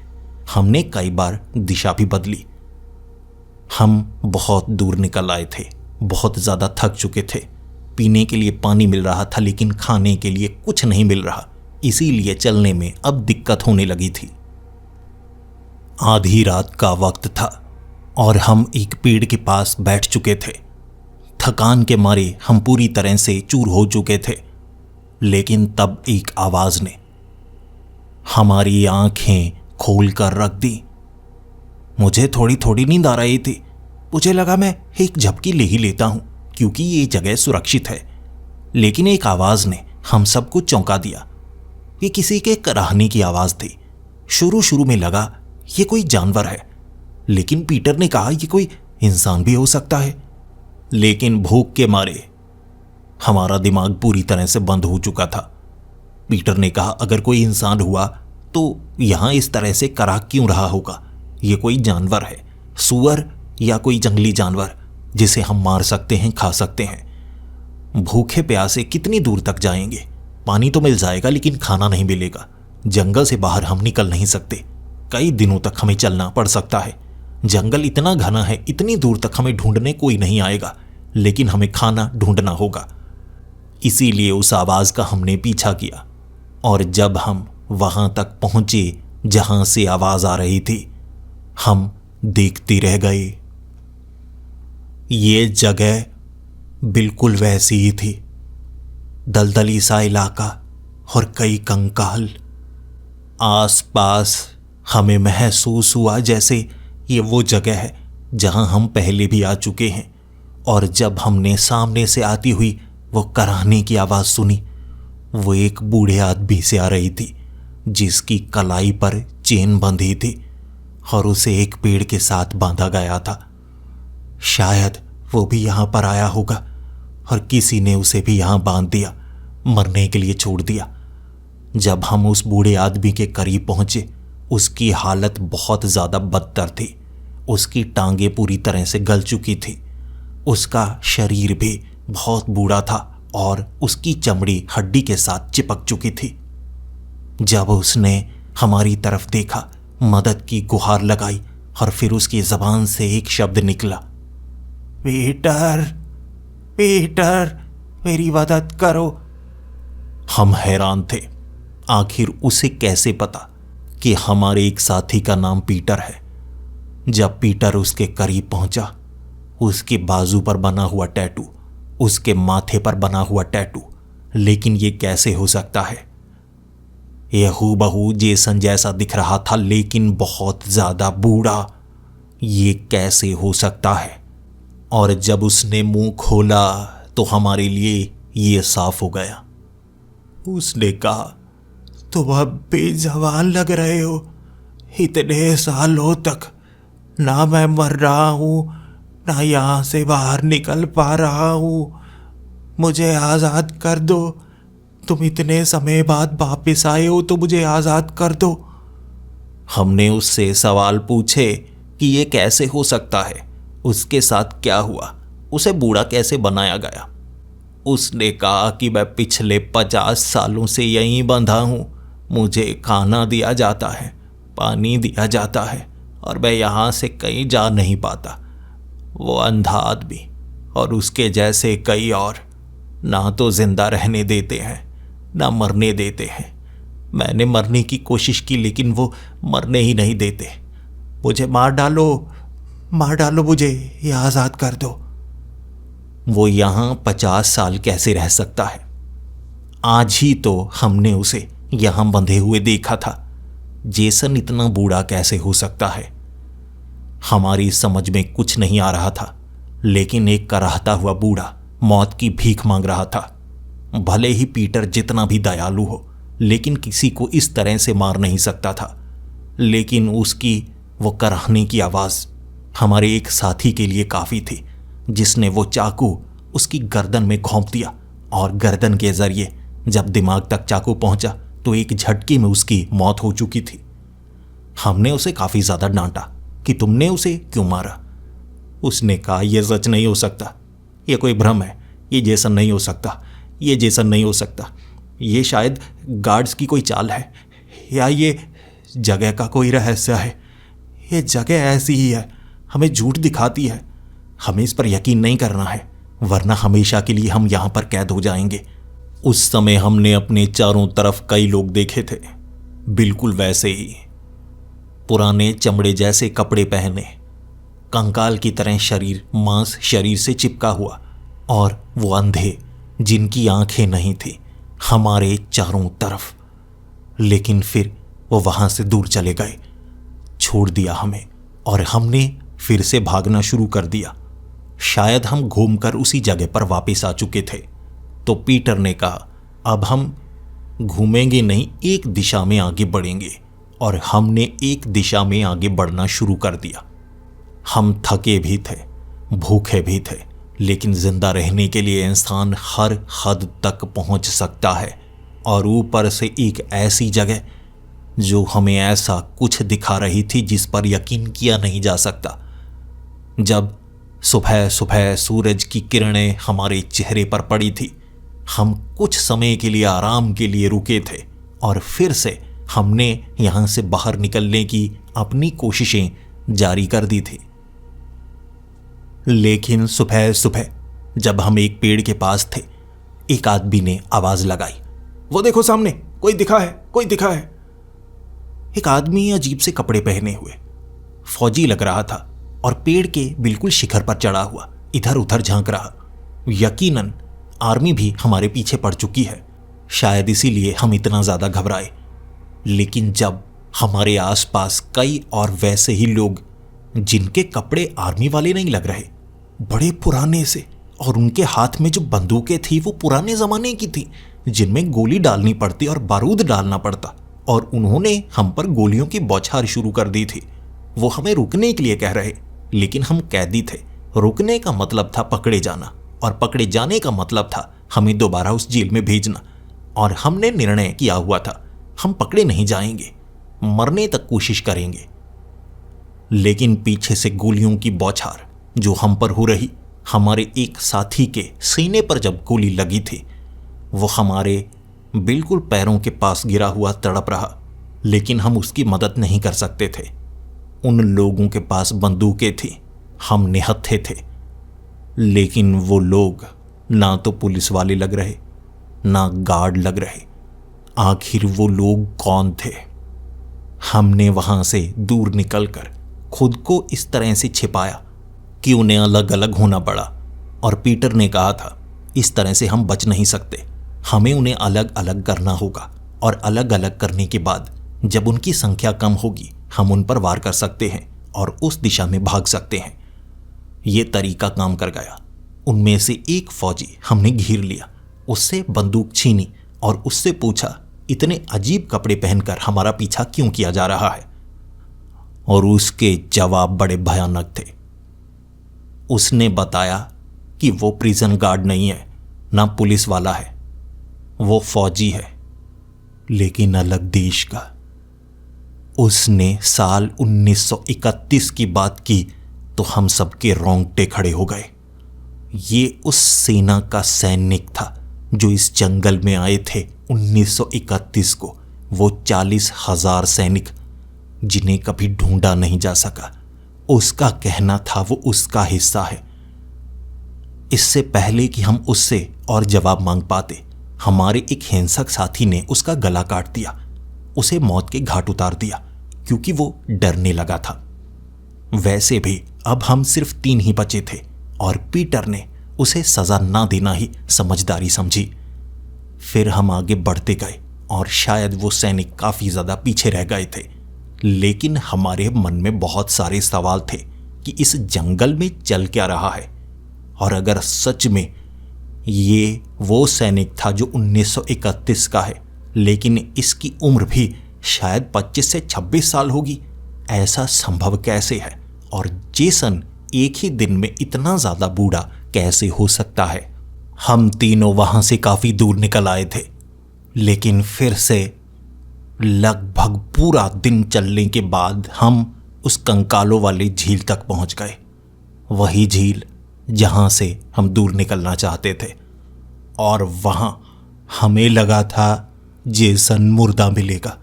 हमने कई बार दिशा भी बदली। हम बहुत दूर निकल आए थे, बहुत ज्यादा थक चुके थे। पीने के लिए पानी मिल रहा था, लेकिन खाने के लिए कुछ नहीं मिल रहा, इसीलिए चलने में अब दिक्कत होने लगी थी। आधी रात का वक्त था और हम एक पेड़ के पास बैठ चुके थे। थकान के मारे हम पूरी तरह से चूर हो चुके थे, लेकिन तब एक आवाज ने हमारी आंखें खोल कर रख दी। मुझे थोड़ी थोड़ी नींद आ रही थी। मुझे लगा मैं एक झपकी ले ही लेता हूं क्योंकि ये जगह सुरक्षित है, लेकिन एक आवाज ने हम सबको चौंका दिया। ये किसी के कराहने की आवाज थी। शुरू में लगा ये कोई जानवर है, लेकिन पीटर ने कहा ये कोई इंसान भी हो सकता है। लेकिन भूख के मारे हमारा दिमाग पूरी तरह से बंद हो चुका था। पीटर ने कहा अगर कोई इंसान हुआ तो यहां इस तरह से करा क्यों रहा होगा? ये कोई जानवर है, सूअर या कोई जंगली जानवर जिसे हम मार सकते हैं, खा सकते हैं। भूखे प्यासे कितनी दूर तक जाएंगे? पानी तो मिल जाएगा लेकिन खाना नहीं मिलेगा। जंगल से बाहर हम निकल नहीं सकते। कई दिनों तक हमें चलना पड़ सकता है। जंगल इतना घना है, इतनी दूर तक हमें ढूंढने कोई नहीं आएगा, लेकिन हमें खाना ढूंढना होगा। इसीलिए उस आवाज का हमने पीछा किया, और जब हम वहां तक पहुंचे जहां से आवाज आ रही थी, हम देखते रह गए। ये जगह बिल्कुल वैसी ही थी, दलदली सा इलाका और कई कंकाल। आसपास हमें महसूस हुआ जैसे ये वो जगह है जहां हम पहले भी आ चुके हैं, और जब हमने सामने से आती हुई वो कराहने की आवाज सुनी, वो एक बूढ़े आदमी से आ रही थी जिसकी कलाई पर चेन बंधी थी और उसे एक पेड़ के साथ बांधा गया था। शायद वो भी यहां पर आया होगा और किसी ने उसे भी यहां बांध दिया, मरने के लिए छोड़ दिया। जब हम उस बूढ़े आदमी के करीब पहुंचे, उसकी हालत बहुत ज्यादा बदतर थी। उसकी टांगें पूरी तरह से गल चुकी थी, उसका शरीर भी बहुत बूढ़ा था और उसकी चमड़ी हड्डी के साथ चिपक चुकी थी। जब उसने हमारी तरफ देखा, मदद की गुहार लगाई और फिर उसकी जबान से एक शब्द निकला, पीटर, पीटर, मेरी मदद करो। हम हैरान थे, आखिर उसे कैसे पता कि हमारे एक साथी का नाम पीटर है। जब पीटर उसके करीब पहुंचा, उसके बाजू पर बना हुआ टैटू, उसके माथे पर बना हुआ टैटू, लेकिन ये कैसे हो सकता है? यह हूबहू जेसन जैसा दिख रहा था, लेकिन बहुत ज्यादा बूढ़ा। ये कैसे हो सकता है? और जब उसने मुंह खोला तो हमारे लिए ये साफ हो गया। उसने कहा, तुम अब भी जवान लग रहे हो। इतने सालों तक ना मैं मर रहा हूं, ना यहां से बाहर निकल पा रहा हूं। मुझे आजाद कर दो। तुम इतने समय बाद वापिस आए हो तो मुझे आजाद कर दो। हमने उससे सवाल पूछे कि ये कैसे हो सकता है, उसके साथ क्या हुआ, उसे बूढ़ा कैसे बनाया गया। उसने कहा कि मैं पिछले 50 सालों से यहीं बंधा हूं। मुझे खाना दिया जाता है, पानी दिया जाता है, और मैं यहां से कहीं जा नहीं पाता। वो अंधा आदमी और उसके जैसे कई और ना तो जिंदा रहने देते हैं, ना मरने देते हैं। मैंने मरने की कोशिश की, लेकिन वो मरने ही नहीं देते। मुझे मार डालो, मार डालो मुझे, ये आजाद कर दो। वो यहां 50 साल कैसे रह सकता है? आज ही तो हमने उसे यहां बंधे हुए देखा था। जेसन इतना बूढ़ा कैसे हो सकता है? हमारी समझ में कुछ नहीं आ रहा था, लेकिन एक कराहता हुआ बूढ़ा मौत की भीख मांग रहा था। भले ही पीटर जितना भी दयालु हो, लेकिन किसी को इस तरह से मार नहीं सकता था। लेकिन उसकी वो कराहने की आवाज़ हमारे एक साथी के लिए काफ़ी थी, जिसने वो चाकू उसकी गर्दन में घोंप दिया, और गर्दन के जरिए जब दिमाग तक चाकू पहुंचा तो एक झटके में उसकी मौत हो चुकी थी। हमने उसे काफ़ी ज़्यादा डांटा कि तुमने उसे क्यों मारा। उसने कहा, यह सच नहीं हो सकता, यह कोई भ्रम है, ये जेसन नहीं हो सकता, ये जेसन नहीं हो सकता, ये शायद गार्ड्स की कोई चाल है, या ये जगह का कोई रहस्य है। ये जगह ऐसी ही है, हमें झूठ दिखाती है। हमें इस पर यकीन नहीं करना है, वरना हमेशा के लिए हम यहां पर कैद हो जाएंगे। उस समय हमने अपने चारों तरफ कई लोग देखे थे, बिल्कुल वैसे ही, पुराने चमड़े जैसे कपड़े पहने, कंकाल की तरह शरीर मांस शरीर से चिपका हुआ, और वो अंधे जिनकी आंखें नहीं थी, हमारे चारों तरफ। लेकिन फिर वो वहां से दूर चले गए, छोड़ दिया हमें, और हमने फिर से भागना शुरू कर दिया। शायद हम घूमकर उसी जगह पर वापस आ चुके थे। तो पीटर ने कहा, अब हम घूमेंगे नहीं, एक दिशा में आगे बढ़ेंगे। और हमने एक दिशा में आगे बढ़ना शुरू कर दिया। हम थके भी थे, भूखे भी थे, लेकिन जिंदा रहने के लिए इंसान हर हद तक पहुंच सकता है, और ऊपर से एक ऐसी जगह जो हमें ऐसा कुछ दिखा रही थी जिस पर यकीन किया नहीं जा सकता। जब सुबह सुबह सूरज की किरणें हमारे चेहरे पर पड़ी थी, हम कुछ समय के लिए आराम के लिए रुके थे, और फिर से हमने यहां से बाहर निकलने की अपनी कोशिशें जारी कर दी थी। लेकिन सुबह सुबह जब हम एक पेड़ के पास थे, एक आदमी ने आवाज लगाई, वो देखो सामने, कोई दिखा है, कोई दिखा है। एक आदमी अजीब से कपड़े पहने हुए, फौजी लग रहा था, और पेड़ के बिल्कुल शिखर पर चढ़ा हुआ इधर उधर झांक रहा। यकीनन आर्मी भी हमारे पीछे पड़ चुकी है, शायद इसीलिए हम इतना ज्यादा घबराए। लेकिन जब हमारे आसपास कई और वैसे ही लोग, जिनके कपड़े आर्मी वाले नहीं लग रहे, बड़े पुराने से, और उनके हाथ में जो बंदूकें थी वो पुराने जमाने की थी, जिनमें गोली डालनी पड़ती और बारूद डालना पड़ता, और उन्होंने हम पर गोलियों की बौछार शुरू कर दी थी। वो हमें रुकने के लिए कह रहे, लेकिन हम कैदी थे। रुकने का मतलब था पकड़े जाना, और पकड़े जाने का मतलब था हमें दोबारा उस जेल में भेजना। और हमने निर्णय किया हुआ था, हम पकड़े नहीं जाएंगे, मरने तक कोशिश करेंगे। लेकिन पीछे से गोलियों की बौछार जो हम पर हो रही, हमारे एक साथी के सीने पर जब गोली लगी थी, वो हमारे बिल्कुल पैरों के पास गिरा हुआ तड़प रहा, लेकिन हम उसकी मदद नहीं कर सकते थे। उन लोगों के पास बंदूकें थी, हम निहत्थे थे, लेकिन वो लोग ना तो पुलिस वाले लग रहे, ना गार्ड लग रहे। आखिर वो लोग कौन थे? हमने वहां से दूर निकलकर खुद को इस तरह से छिपाया कि उन्हें अलग अलग होना पड़ा। और पीटर ने कहा था, इस तरह से हम बच नहीं सकते, हमें उन्हें अलग अलग करना होगा, और अलग अलग करने के बाद जब उनकी संख्या कम होगी, हम उन पर वार कर सकते हैं और उस दिशा में भाग सकते हैं। ये तरीका काम कर गया। उनमें से एक फौजी हमने घेर लिया, उससे बंदूक छीनी और उससे पूछा, इतने अजीब कपड़े पहनकर हमारा पीछा क्यों किया जा रहा है? और उसके जवाब बड़े भयानक थे। उसने बताया कि वो प्रिजन गार्ड नहीं है, ना पुलिस वाला है, वो फौजी है, लेकिन अलग देश का। उसने साल 1931 की बात की तो हम सबके रोंगटे खड़े हो गए। ये उस सेना का सैनिक था जो इस जंगल में आए थे 1931 को, वो 40,000 सैनिक जिन्हें कभी ढूंढा नहीं जा सका। उसका कहना था वो उसका हिस्सा है। इससे पहले कि हम उससे और जवाब मांग पाते, हमारे एक हिंसक साथी ने उसका गला काट दिया, उसे मौत के घाट उतार दिया, क्योंकि वो डरने लगा था। वैसे भी अब हम सिर्फ 3 ही बचे थे, और पीटर ने उसे सजा ना देना ही समझदारी समझी। फिर हम आगे बढ़ते गए और शायद वो सैनिक काफी ज्यादा पीछे रह गए थे। लेकिन हमारे मन में बहुत सारे सवाल थे कि इस जंगल में चल क्या रहा है, और अगर सच में ये वो सैनिक था जो 1931 का है, लेकिन इसकी उम्र भी शायद 25 से 26 साल होगी, ऐसा संभव कैसे है? और जेसन एक ही दिन में इतना ज्यादा बूढ़ा कैसे हो सकता है? हम तीनों वहां से काफी दूर निकल आए थे, लेकिन फिर से लगभग पूरा दिन चलने के बाद हम उस कंकालों वाली झील तक पहुंच गए। वही झील जहां से हम दूर निकलना चाहते थे। और वहां हमें लगा था जेसन मुर्दा मिलेगा,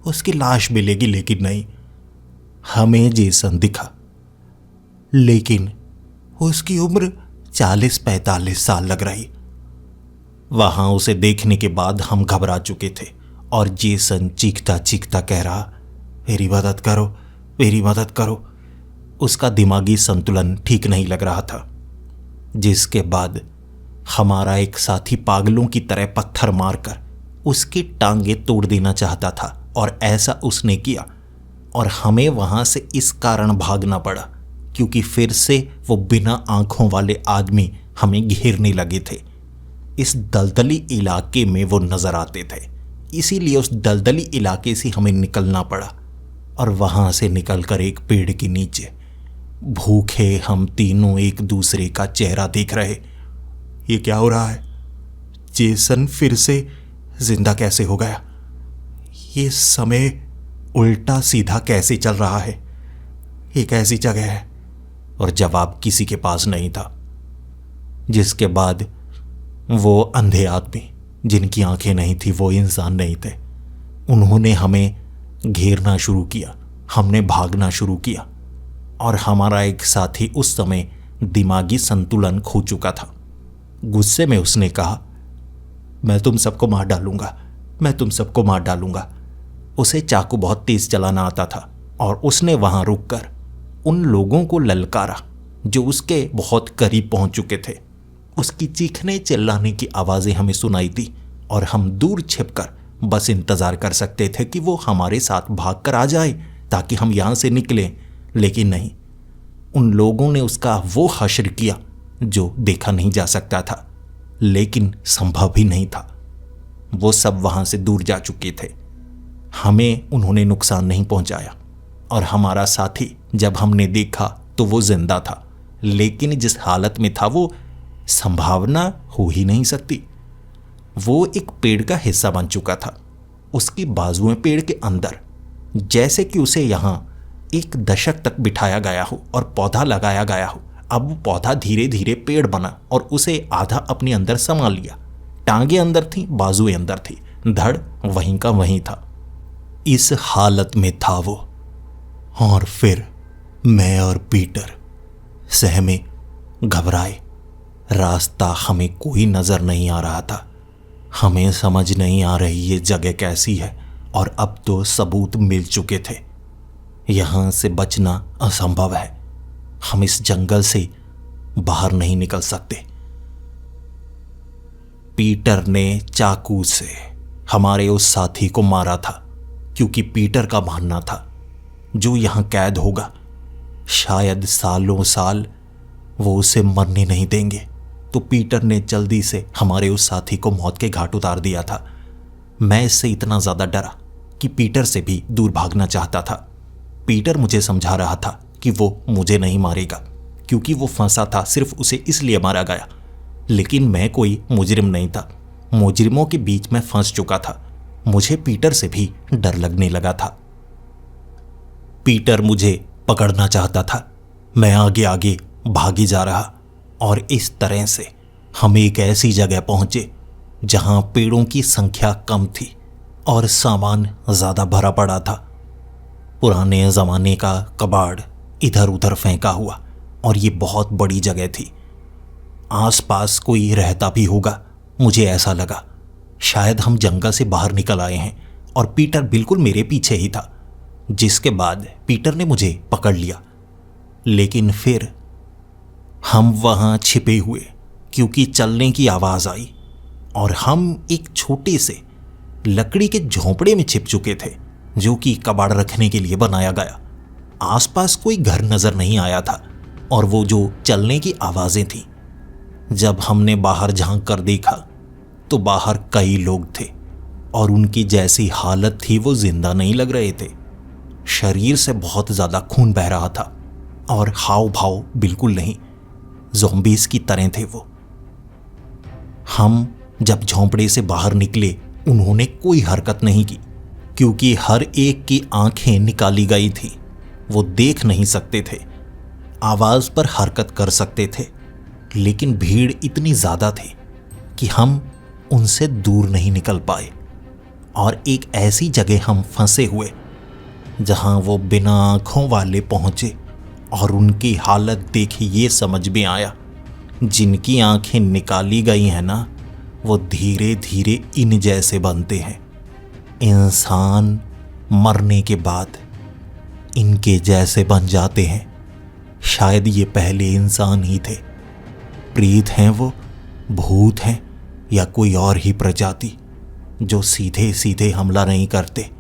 उसकी लाश मिलेगी, लेकिन नहीं, हमें जेसन दिखा। लेकिन उसकी उम्र 40-45 साल लग रही। वहां उसे देखने के बाद हम घबरा चुके थे और जेसन चीखता चीखता कह रहा, मेरी मदद करो, मेरी मदद करो। उसका दिमागी संतुलन ठीक नहीं लग रहा था। जिसके बाद हमारा एक साथी पागलों की तरह पत्थर मारकर उसकी टांगे तोड़ देना चाहता था, और ऐसा उसने किया। और हमें वहां से इस कारण भागना पड़ा क्योंकि फिर से वो बिना आंखों वाले आदमी हमें घेरने लगे थे। इस दलदली इलाके में वो नजर आते थे, इसीलिए उस दलदली इलाके से हमें निकलना पड़ा। और वहां से निकलकर एक पेड़ के नीचे भूखे हम तीनों एक दूसरे का चेहरा देख रहे। ये क्या हो रहा है? जेसन फिर से जिंदा कैसे हो गया? ये समय उल्टा सीधा कैसे चल रहा है? एक ऐसी जगह है। और जवाब किसी के पास नहीं था। जिसके बाद वो अंधे आदमी जिनकी आंखें नहीं थी, वो इंसान नहीं थे, उन्होंने हमें घेरना शुरू किया। हमने भागना शुरू किया और हमारा एक साथी उस समय दिमागी संतुलन खो चुका था। गुस्से में उसने कहा, मैं तुम सबको मार डालूंगा, मैं तुम सबको मार डालूंगा। उसे चाकू बहुत तेज चलाना आता था और उसने वहां रुककर उन लोगों को ललकारा जो उसके बहुत करीब पहुंच चुके थे। उसकी चीखने चिल्लाने की आवाजें हमें सुनाई दी और हम दूर छिपकर बस इंतजार कर सकते थे कि वो हमारे साथ भागकर आ जाए ताकि हम यहां से निकलें। लेकिन नहीं, उन लोगों ने उसका वो हश्र किया जो देखा नहीं जा सकता था, लेकिन संभव भी नहीं था। वो सब वहां से दूर जा चुके थे। हमें उन्होंने नुकसान नहीं पहुंचाया और हमारा साथी जब हमने देखा तो वो जिंदा था, लेकिन जिस हालत में था वो संभावना हो ही नहीं सकती। वो एक पेड़ का हिस्सा बन चुका था, उसकी बाजुएं पेड़ के अंदर, जैसे कि उसे यहां एक दशक तक बिठाया गया हो और पौधा लगाया गया हो। अब वो पौधा धीरे धीरे पेड़ बना और उसे आधा अपने अंदर समा लिया। टांगे अंदर थी, बाजुएं अंदर थी, धड़ वहीं का वहीं था। इस हालत में था वो। और फिर मैं और पीटर सहमे, घबराए। रास्ता हमें कोई नजर नहीं आ रहा था। हमें समझ नहीं आ रही ये जगह कैसी है, और अब तो सबूत मिल चुके थे। यहां से बचना असंभव है। हम इस जंगल से बाहर नहीं निकल सकते। पीटर ने चाकू से हमारे उस साथी को मारा था क्योंकि पीटर का मानना था जो यहां कैद होगा शायद सालों साल वो उसे मरने नहीं देंगे। तो पीटर ने जल्दी से हमारे उस साथी को मौत के घाट उतार दिया था। मैं इससे इतना ज्यादा डरा कि पीटर से भी दूर भागना चाहता था। पीटर मुझे समझा रहा था कि वो मुझे नहीं मारेगा क्योंकि वो फंसा था, सिर्फ उसे इसलिए मारा गया। लेकिन मैं कोई मुजरिम नहीं था, मुजरिमों के बीच में फंस चुका था। मुझे पीटर से भी डर लगने लगा था। पीटर मुझे पकड़ना चाहता था। मैं आगे आगे भागी जा रहा और इस तरह से हम एक ऐसी जगह पहुंचे जहां पेड़ों की संख्या कम थी और सामान ज्यादा भरा पड़ा था। पुराने जमाने का कबाड़ इधर उधर फेंका हुआ, और ये बहुत बड़ी जगह थी। आसपास कोई रहता भी होगा, मुझे ऐसा लगा। शायद हम जंगल से बाहर निकल आए हैं और पीटर बिल्कुल मेरे पीछे ही था। जिसके बाद पीटर ने मुझे पकड़ लिया। लेकिन फिर हम वहां छिपे हुए क्योंकि चलने की आवाज आई और हम एक छोटे से लकड़ी के झोंपड़े में छिप चुके थे, जो कि कबाड़ रखने के लिए बनाया गया। आसपास कोई घर नजर नहीं आया था और वो जो चलने की आवाजें थी। जब हमने बाहर झांक कर देखा तो बाहर कई लोग थे और उनकी जैसी हालत थी वो जिंदा नहीं लग रहे थे। शरीर से बहुत ज्यादा खून बह रहा था और हाव भाव बिल्कुल नहीं, ज़ॉम्बीज़ की तरह थे वो। हम जब झोंपड़े से बाहर निकले उन्होंने कोई हरकत नहीं की, क्योंकि हर एक की आंखें निकाली गई थी। वो देख नहीं सकते थे, आवाज पर हरकत कर सकते थे, लेकिन भीड़ इतनी ज्यादा थी कि हम उनसे दूर नहीं निकल पाए। और एक ऐसी जगह हम फंसे हुए जहां वो बिना आंखों वाले पहुंचे और उनकी हालत देखी ये समझ में आया, जिनकी आंखें निकाली गई हैं ना, वो धीरे धीरे इन जैसे बनते हैं। इंसान मरने के बाद इनके जैसे बन जाते हैं। शायद ये पहले इंसान ही थे। प्रेत हैं वो, भूत हैं, या कोई और ही प्रजाति जो सीधे सीधे हमला नहीं करते।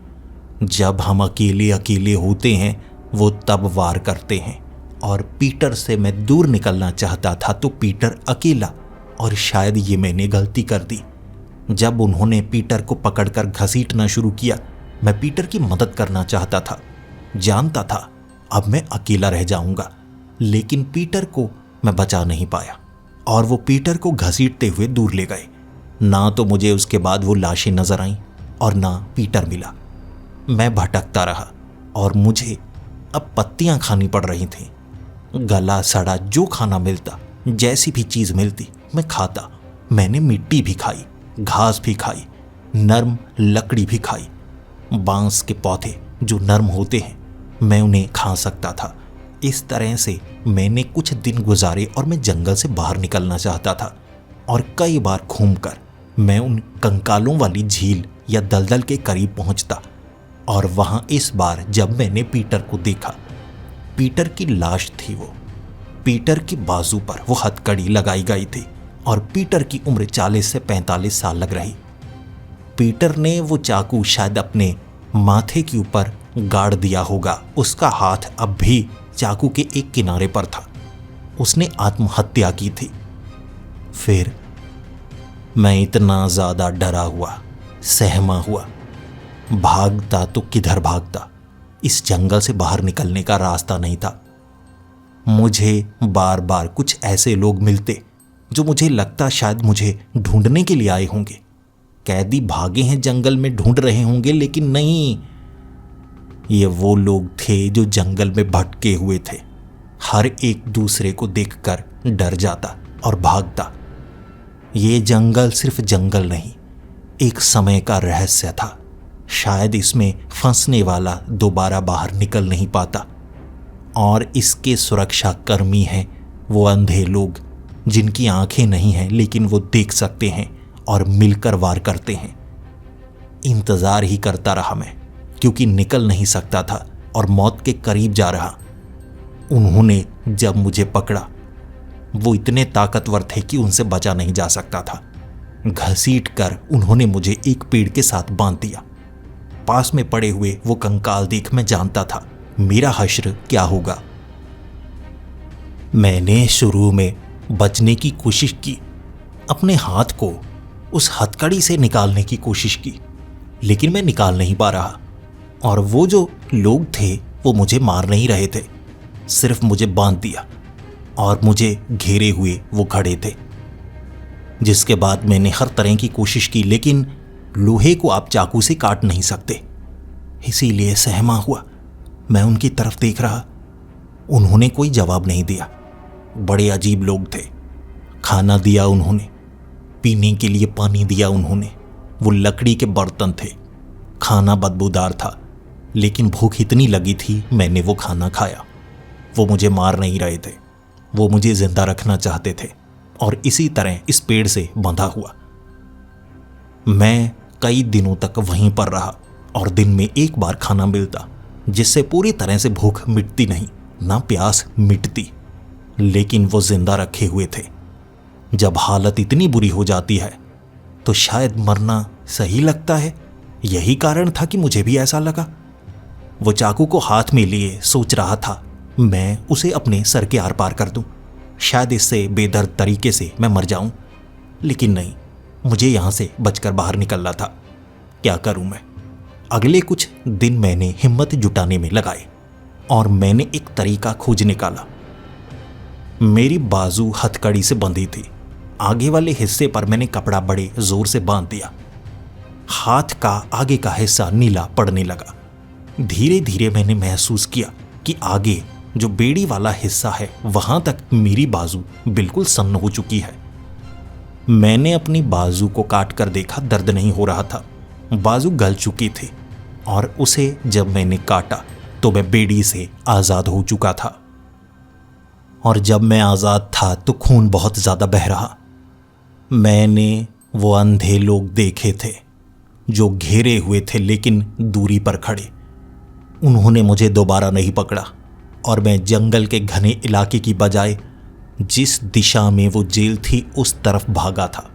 जब हम अकेले अकेले होते हैं वो तब वार करते हैं। और पीटर से मैं दूर निकलना चाहता था तो पीटर अकेला, और शायद ये मैंने गलती कर दी। जब उन्होंने पीटर को पकड़कर घसीटना शुरू किया, मैं पीटर की मदद करना चाहता था। जानता था अब मैं अकेला रह जाऊंगा, लेकिन पीटर को मैं बचा नहीं पाया और वो पीटर को घसीटते हुए दूर ले गए। ना तो मुझे उसके बाद वो लाशें नजर आईं और ना पीटर मिला। मैं भटकता रहा और मुझे अब पत्तियां खानी पड़ रही थीं। गला सड़ा जो खाना मिलता, जैसी भी चीज मिलती मैं खाता। मैंने मिट्टी भी खाई, घास भी खाई, नर्म लकड़ी भी खाई। बांस के पौधे जो नर्म होते हैं मैं उन्हें खा सकता था। इस तरह से मैंने कुछ दिन गुजारे और मैं जंगल से बाहर निकलना चाहता था। और कई बार घूमकर मैं उन कंकालों वाली झील या दलदल के करीब पहुंचता। और वहां इस बार जब मैंने पीटर को देखा, पीटर की लाश थी वो। पीटर की बाजू पर वो हथकड़ी लगाई गई थी और पीटर की उम्र 40 से 45 साल लग रही। पीटर ने वो चाकू शायद अपने माथे के ऊपर गाड़ दिया होगा। उसका हाथ अब भी चाकू के एक किनारे पर था। उसने आत्महत्या की थी। फिर मैं इतना ज्यादा डरा हुआ, सहमा हुआ, भागता तो किधर भागता। इस जंगल से बाहर निकलने का रास्ता नहीं था। मुझे बार बार कुछ ऐसे लोग मिलते जो मुझे लगता शायद मुझे ढूंढने के लिए आए होंगे। कैदी भागे हैं जंगल में, ढूंढ रहे होंगे, लेकिन नहीं, ये वो लोग थे जो जंगल में भटके हुए थे। हर एक दूसरे को देखकर डर जाता और भागता। ये जंगल सिर्फ जंगल नहीं, एक समय का रहस्य था। शायद इसमें फंसने वाला दोबारा बाहर निकल नहीं पाता। और इसके सुरक्षा कर्मी हैं वो अंधे लोग जिनकी आंखें नहीं हैं, लेकिन वो देख सकते हैं और मिलकर वार करते हैं। इंतजार ही करता रहा मैं, क्योंकि निकल नहीं सकता था और मौत के करीब जा रहा। उन्होंने जब मुझे पकड़ा, वो इतने ताकतवर थे कि उनसे बचा नहीं जा सकता था। घसीट कर उन्होंने मुझे एक पेड़ के साथ बांध दिया। पास में पड़े हुए वो कंकाल देख मैं जानता था मेरा हश्र क्या होगा। मैंने शुरू में बचने की कोशिश की, अपने हाथ को उस हथकड़ी से निकालने की कोशिश की, लेकिन मैं निकाल नहीं पा रहा। और वो जो लोग थे वो मुझे मार नहीं रहे थे, सिर्फ मुझे बांध दिया और मुझे घेरे हुए वो खड़े थे। जिसके बाद मैंने हर तरह की कोशिश की, लेकिन लोहे को आप चाकू से काट नहीं सकते। इसीलिए सहमा हुआ मैं उनकी तरफ देख रहा। उन्होंने कोई जवाब नहीं दिया। बड़े अजीब लोग थे। खाना दिया उन्होंने, पीने के लिए पानी दिया उन्होंने। वो लकड़ी के बर्तन थे। खाना बदबूदार था, लेकिन भूख इतनी लगी थी मैंने वो खाना खाया। वो मुझे मार नहीं रहे थे, वो मुझे जिंदा रखना चाहते थे। और इसी तरह इस पेड़ से बंधा हुआ मैं कई दिनों तक वहीं पर रहा। और दिन में एक बार खाना मिलता, जिससे पूरी तरह से भूख मिटती नहीं, ना प्यास मिटती, लेकिन वो जिंदा रखे हुए थे। जब हालत इतनी बुरी हो जाती है तो शायद मरना सही लगता है, यही कारण था कि मुझे भी ऐसा लगा। वो चाकू को हाथ में लिए सोच रहा था मैं उसे अपने सर के आर पार कर दूं, शायद इससे बेदर्द तरीके से मैं मर जाऊं। लेकिन नहीं, मुझे यहां से बचकर बाहर निकलना था। क्या करूं मैं? अगले कुछ दिन मैंने हिम्मत जुटाने में लगाए और मैंने एक तरीका खोज निकाला। मेरी बाजू हथकड़ी से बंधी थी। आगे वाले हिस्से पर मैंने कपड़ा बड़े जोर से बांध दिया। हाथ का आगे का हिस्सा नीला पड़ने लगा। धीरे धीरे मैंने महसूस किया कि आगे जो बेड़ी वाला हिस्सा है वहां तक मेरी बाजू बिल्कुल सन्न हो चुकी है। मैंने अपनी बाजू को काट कर देखा, दर्द नहीं हो रहा था। बाजू गल चुकी थी और उसे जब मैंने काटा तो मैं बेड़ी से आजाद हो चुका था। और जब मैं आजाद था तो खून बहुत ज्यादा बह रहा। मैंने वो अंधे लोग देखे थे जो घेरे हुए थे लेकिन दूरी पर खड़े। उन्होंने मुझे दोबारा नहीं पकड़ा और मैं जंगल के घने इलाके की बजाय जिस दिशा में वो जेल थी उस तरफ भागा था।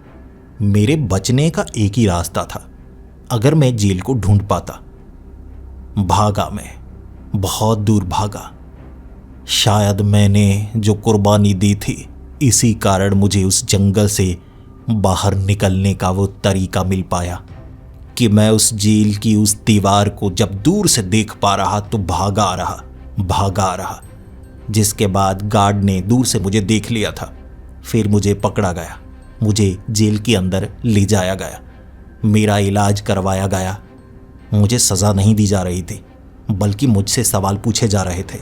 मेरे बचने का एक ही रास्ता था, अगर मैं जेल को ढूंढ पाता। भागा मैं, बहुत दूर भागा। शायद मैंने जो कुर्बानी दी थी इसी कारण मुझे उस जंगल से बाहर निकलने का वो तरीका मिल पाया कि मैं उस जेल की उस दीवार को जब दूर से देख पा रहा तो भागा आ रहा, जिसके बाद गार्ड ने दूर से मुझे देख लिया था। फिर मुझे पकड़ा गया, मुझे जेल के अंदर ले जाया गया, मेरा इलाज करवाया गया। मुझे सज़ा नहीं दी जा रही थी बल्कि मुझसे सवाल पूछे जा रहे थे।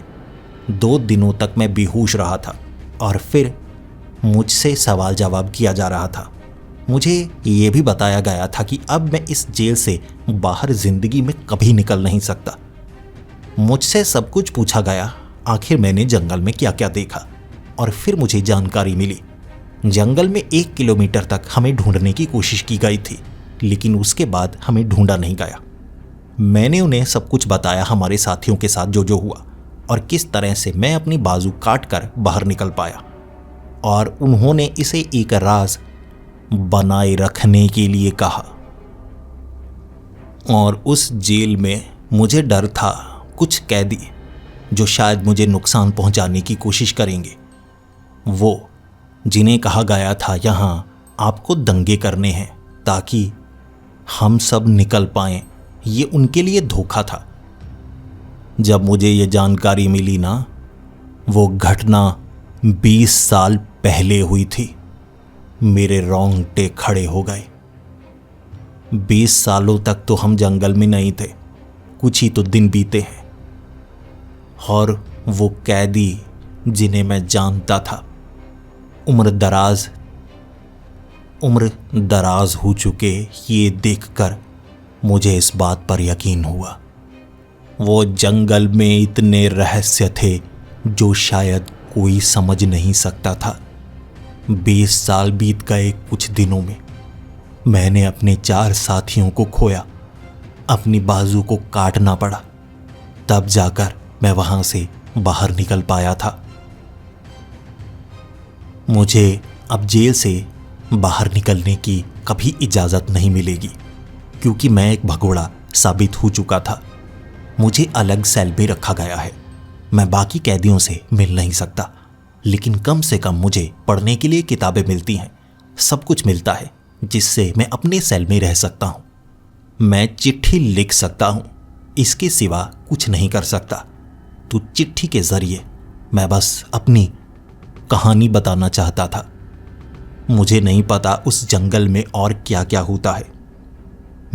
2 दिनों तक मैं बेहोश रहा था और फिर मुझसे सवाल जवाब किया जा रहा था। मुझे ये भी बताया गया था कि अब मैं इस जेल से बाहर जिंदगी में कभी निकल नहीं सकता। मुझसे सब कुछ पूछा गया। आखिर मैंने जंगल में क्या क्या देखा और फिर मुझे जानकारी मिली। जंगल में 1 किलोमीटर तक हमें ढूंढने की कोशिश की गई थी लेकिन उसके बाद हमें ढूंढा नहीं गया। मैंने उन्हें सब कुछ बताया, हमारे साथियों के साथ जो जो हुआ और किस तरह से मैं अपनी बाजू काट कर बाहर निकल पाया। और उन्होंने इसे एक राज बनाए रखने के लिए कहा। और उस जेल में मुझे डर था कुछ कैदी जो शायद मुझे नुकसान पहुंचाने की कोशिश करेंगे। वो जिन्हें कहा गया था यहाँ आपको दंगे करने हैं ताकि हम सब निकल पाएं, ये उनके लिए धोखा था। जब मुझे ये जानकारी मिली ना, वो घटना 20 साल पहले हुई थी, मेरे रोंगटे खड़े हो गए। 20 सालों तक तो हम जंगल में नहीं थे, कुछ ही तो दिन बीते हैं। और वो कैदी जिन्हें मैं जानता था उम्र दराज हो चुके, ये देखकर मुझे इस बात पर यकीन हुआ। वो जंगल में इतने रहस्य थे जो शायद कोई समझ नहीं सकता था। 20 साल बीत गए। कुछ दिनों में मैंने अपने 4 साथियों को खोया, अपनी बाजू को काटना पड़ा, तब जाकर मैं वहां से बाहर निकल पाया था। मुझे अब जेल से बाहर निकलने की कभी इजाज़त नहीं मिलेगी क्योंकि मैं एक भगोड़ा साबित हो चुका था। मुझे अलग सेल में रखा गया है। मैं बाकी कैदियों से मिल नहीं सकता, लेकिन कम से कम मुझे पढ़ने के लिए किताबें मिलती हैं, सब कुछ मिलता है जिससे मैं अपने सेल में रह सकता हूँ। मैं चिट्ठी लिख सकता हूँ, इसके सिवा कुछ नहीं कर सकता। तो चिट्ठी के जरिए मैं बस अपनी कहानी बताना चाहता था। मुझे नहीं पता उस जंगल में और क्या क्या होता है।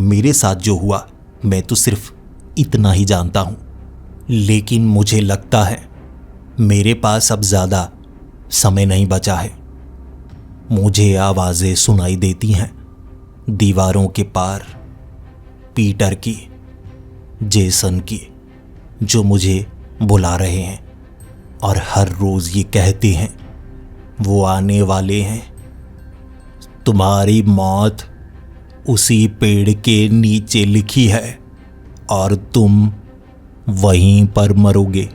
मेरे साथ जो हुआ मैं तो सिर्फ इतना ही जानता हूँ, लेकिन मुझे लगता है मेरे पास अब ज़्यादा समय नहीं बचा है। मुझे आवाज़ें सुनाई देती हैं दीवारों के पार, पीटर की, जेसन की, जो मुझे बुला रहे हैं और हर रोज़ ये कहते हैं वो आने वाले हैं। तुम्हारी मौत उसी पेड़ के नीचे लिखी है और तुम वहीं पर मरोगे।